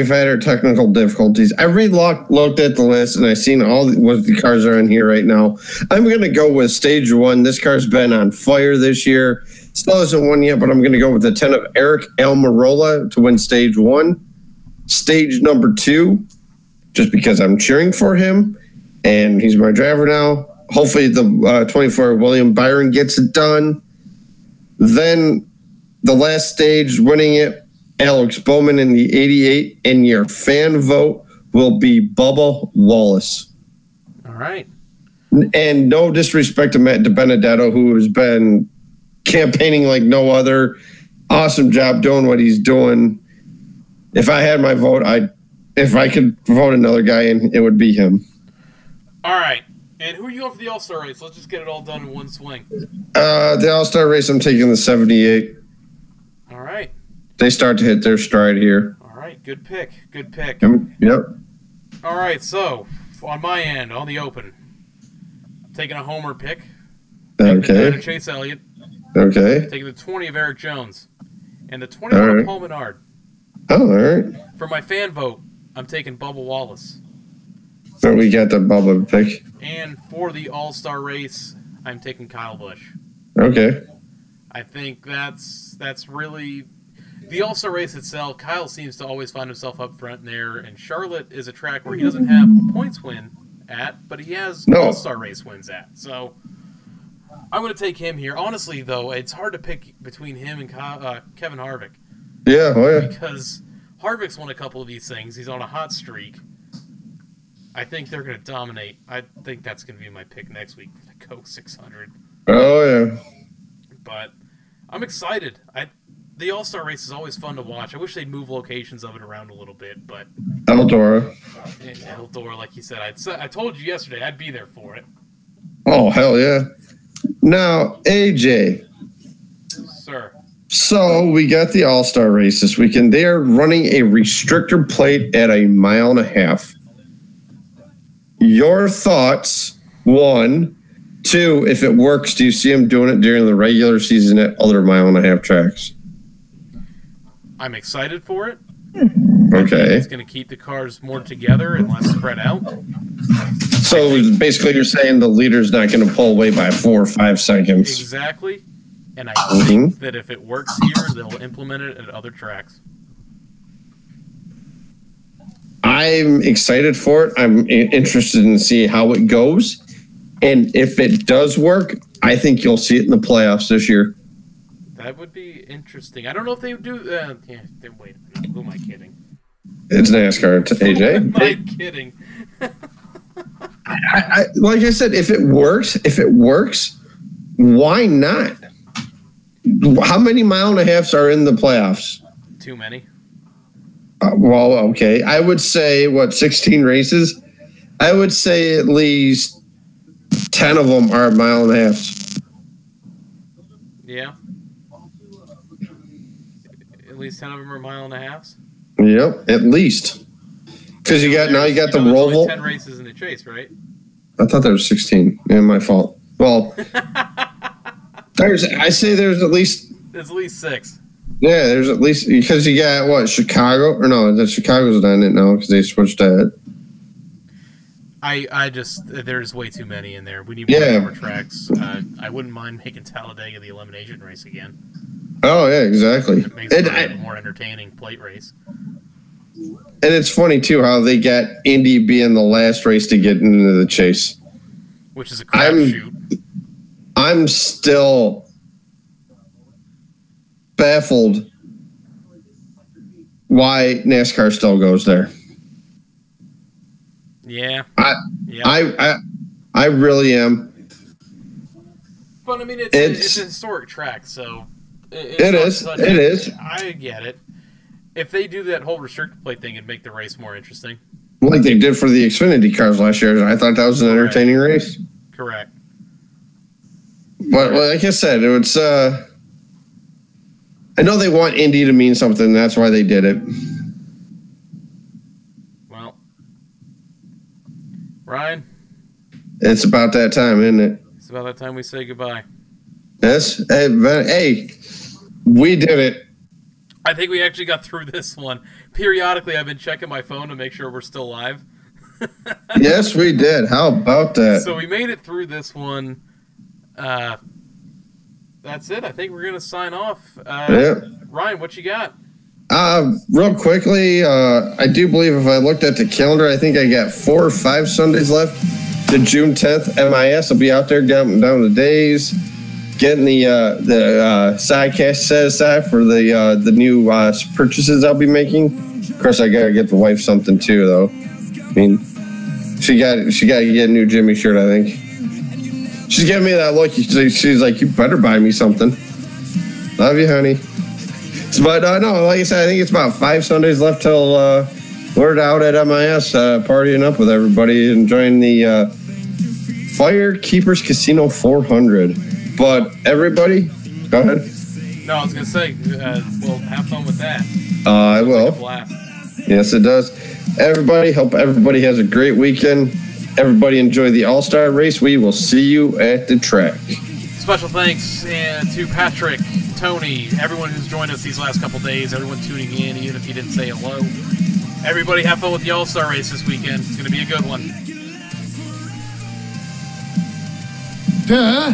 [SPEAKER 1] had our technical difficulties. I looked at the list and I seen what the cars are in here right now. I'm going to go with stage 1. This car's been on fire this year. Still hasn't won yet, but I'm going to go with the 10 of Eric Almirola to win stage 1. Stage number 2, just because I'm cheering for him and he's my driver now. Hopefully the 24 William Byron gets it done. Then the last stage, winning it, Alex Bowman in the 88, and your fan vote will be Bubba Wallace.
[SPEAKER 2] All right.
[SPEAKER 1] And no disrespect to Matt DiBenedetto, who has been campaigning like no other. Awesome job doing what he's doing. If I had my vote, if I could vote another guy in, it would be him.
[SPEAKER 2] All right. And who are you going for the All-Star race? Let's just get it all done in one swing.
[SPEAKER 1] The All-Star race, I'm taking the 78.
[SPEAKER 2] All right.
[SPEAKER 1] They start to hit their stride here.
[SPEAKER 2] All right. Good pick. Good pick.
[SPEAKER 1] Yep.
[SPEAKER 2] All right. So, on my end, on the open, I'm taking a homer pick.
[SPEAKER 1] Okay.
[SPEAKER 2] Chase Elliott.
[SPEAKER 1] Okay.
[SPEAKER 2] Taking the 20 of Eric Jones. And the 21 of Paul Menard.
[SPEAKER 1] Oh, all right.
[SPEAKER 2] For my fan vote, I'm taking Bubba Wallace.
[SPEAKER 1] So we got the Bubba pick.
[SPEAKER 2] And for the All-Star race, I'm taking Kyle Busch.
[SPEAKER 1] Okay.
[SPEAKER 2] I think that's really the All-Star race itself. Kyle seems to always find himself up front there, and Charlotte is a track where he doesn't have a points win at, but he has All-Star race wins at. So I'm going to take him here. Honestly, though, it's hard to pick between him and Kevin Harvick.
[SPEAKER 1] Yeah,
[SPEAKER 2] Because Harvick's won a couple of these things. He's on a hot streak. I think they're going to dominate. I think that's going to be my pick next week for the Coke 600.
[SPEAKER 1] Oh, yeah.
[SPEAKER 2] But I'm excited. The All-Star race is always fun to watch. I wish they'd move locations of it around a little bit, but
[SPEAKER 1] Eldora.
[SPEAKER 2] Eldora, like you said, I told you yesterday I'd be there for it.
[SPEAKER 1] Oh, hell yeah. Now, AJ.
[SPEAKER 2] Sir.
[SPEAKER 1] So we got the All-Star race this weekend. They are running a restrictor plate at 1.5 miles. Your thoughts, 1. 2, if it works, do you see them doing it during the regular season at other 1.5 mile tracks?
[SPEAKER 2] I'm excited for it.
[SPEAKER 1] Okay.
[SPEAKER 2] It's going to keep the cars more together and less spread out.
[SPEAKER 1] So basically you're saying the leader's not going to pull away by 4 or 5 seconds.
[SPEAKER 2] Exactly. And I think that if it works here, they'll implement it at other tracks.
[SPEAKER 1] I'm excited for it. I'm interested in see how it goes. And if it does work, I think you'll see it in the playoffs this year.
[SPEAKER 2] That would be interesting. I don't know if they would do... wait a minute. Who am I kidding?
[SPEAKER 1] It's NASCAR, AJ.
[SPEAKER 2] Who am I kidding?
[SPEAKER 1] Like I said, if it works, why not? How many 1.5 miles are in the playoffs?
[SPEAKER 2] Too many.
[SPEAKER 1] Well, okay. I would say, 16 races? I would say at least 10 of them are 1.5 miles.
[SPEAKER 2] Yeah. At least 10 of them are 1.5 miles?
[SPEAKER 1] Yep, at least. Because you got the Roval.
[SPEAKER 2] Only 10 races in the chase, right?
[SPEAKER 1] I thought there was 16. Yeah, my fault. Well, there's at least...
[SPEAKER 2] There's at least 6.
[SPEAKER 1] Yeah, there's at least... Because you got, Chicago? Or no, the Chicago's not in it now because they switched that.
[SPEAKER 2] There's way too many in there. We need more tracks. I wouldn't mind making Talladega the elimination race again.
[SPEAKER 1] Oh, yeah, exactly.
[SPEAKER 2] It makes it a more entertaining plate race.
[SPEAKER 1] And it's funny, too, how they got Indy being the last race to get into the chase.
[SPEAKER 2] Which is a crapshoot.
[SPEAKER 1] I'm still baffled why NASCAR still goes there.
[SPEAKER 2] Yeah.
[SPEAKER 1] I really am.
[SPEAKER 2] But, I mean, it's a historic track, so...
[SPEAKER 1] It is.
[SPEAKER 2] I get it. If they do that whole restricted plate thing, it'd make the race more interesting.
[SPEAKER 1] Like they did for the Xfinity cars last year. I thought that was an entertaining race.
[SPEAKER 2] Correct.
[SPEAKER 1] But like I said, it's I know they want Indy to mean something. That's why they did it.
[SPEAKER 2] Well, Ryan,
[SPEAKER 1] it's about that time, isn't it?
[SPEAKER 2] It's about that time we say goodbye.
[SPEAKER 1] Yes. Hey, we did it.
[SPEAKER 2] I think we actually got through this one. Periodically, I've been checking my phone to make sure we're still live.
[SPEAKER 1] Yes, we did. How about that?
[SPEAKER 2] So we made it through this one. That's it. I think we're going to sign off. Ryan, what you got?
[SPEAKER 1] Real quickly, I do believe if I looked at the calendar, I think I got 4 or 5 Sundays left. The June 10th MIS will be out there down the days. Getting the sidecast set aside for the new purchases I'll be making. Of course, I gotta get the wife something too, though. I mean, she got to get a new Jimmy shirt, I think. She's giving me that look. She's like, you better buy me something. Love you, honey. But no, like I said, I think it's about 5 Sundays left till we're out at MIS partying up with everybody, enjoying the Firekeepers Casino 400. But everybody, go ahead.
[SPEAKER 2] No, I was going to say, well, have fun with that.
[SPEAKER 1] I will.
[SPEAKER 2] Blast.
[SPEAKER 1] Yes, it does. Everybody, hope everybody has a great weekend. Everybody enjoy the All-Star race. We will see you at the track.
[SPEAKER 2] Special thanks to Patrick, Tony, everyone who's joined us these last couple days, everyone tuning in, even if you didn't say hello. Everybody have fun with the All-Star race this weekend. It's going to be a good one.
[SPEAKER 6] Duh.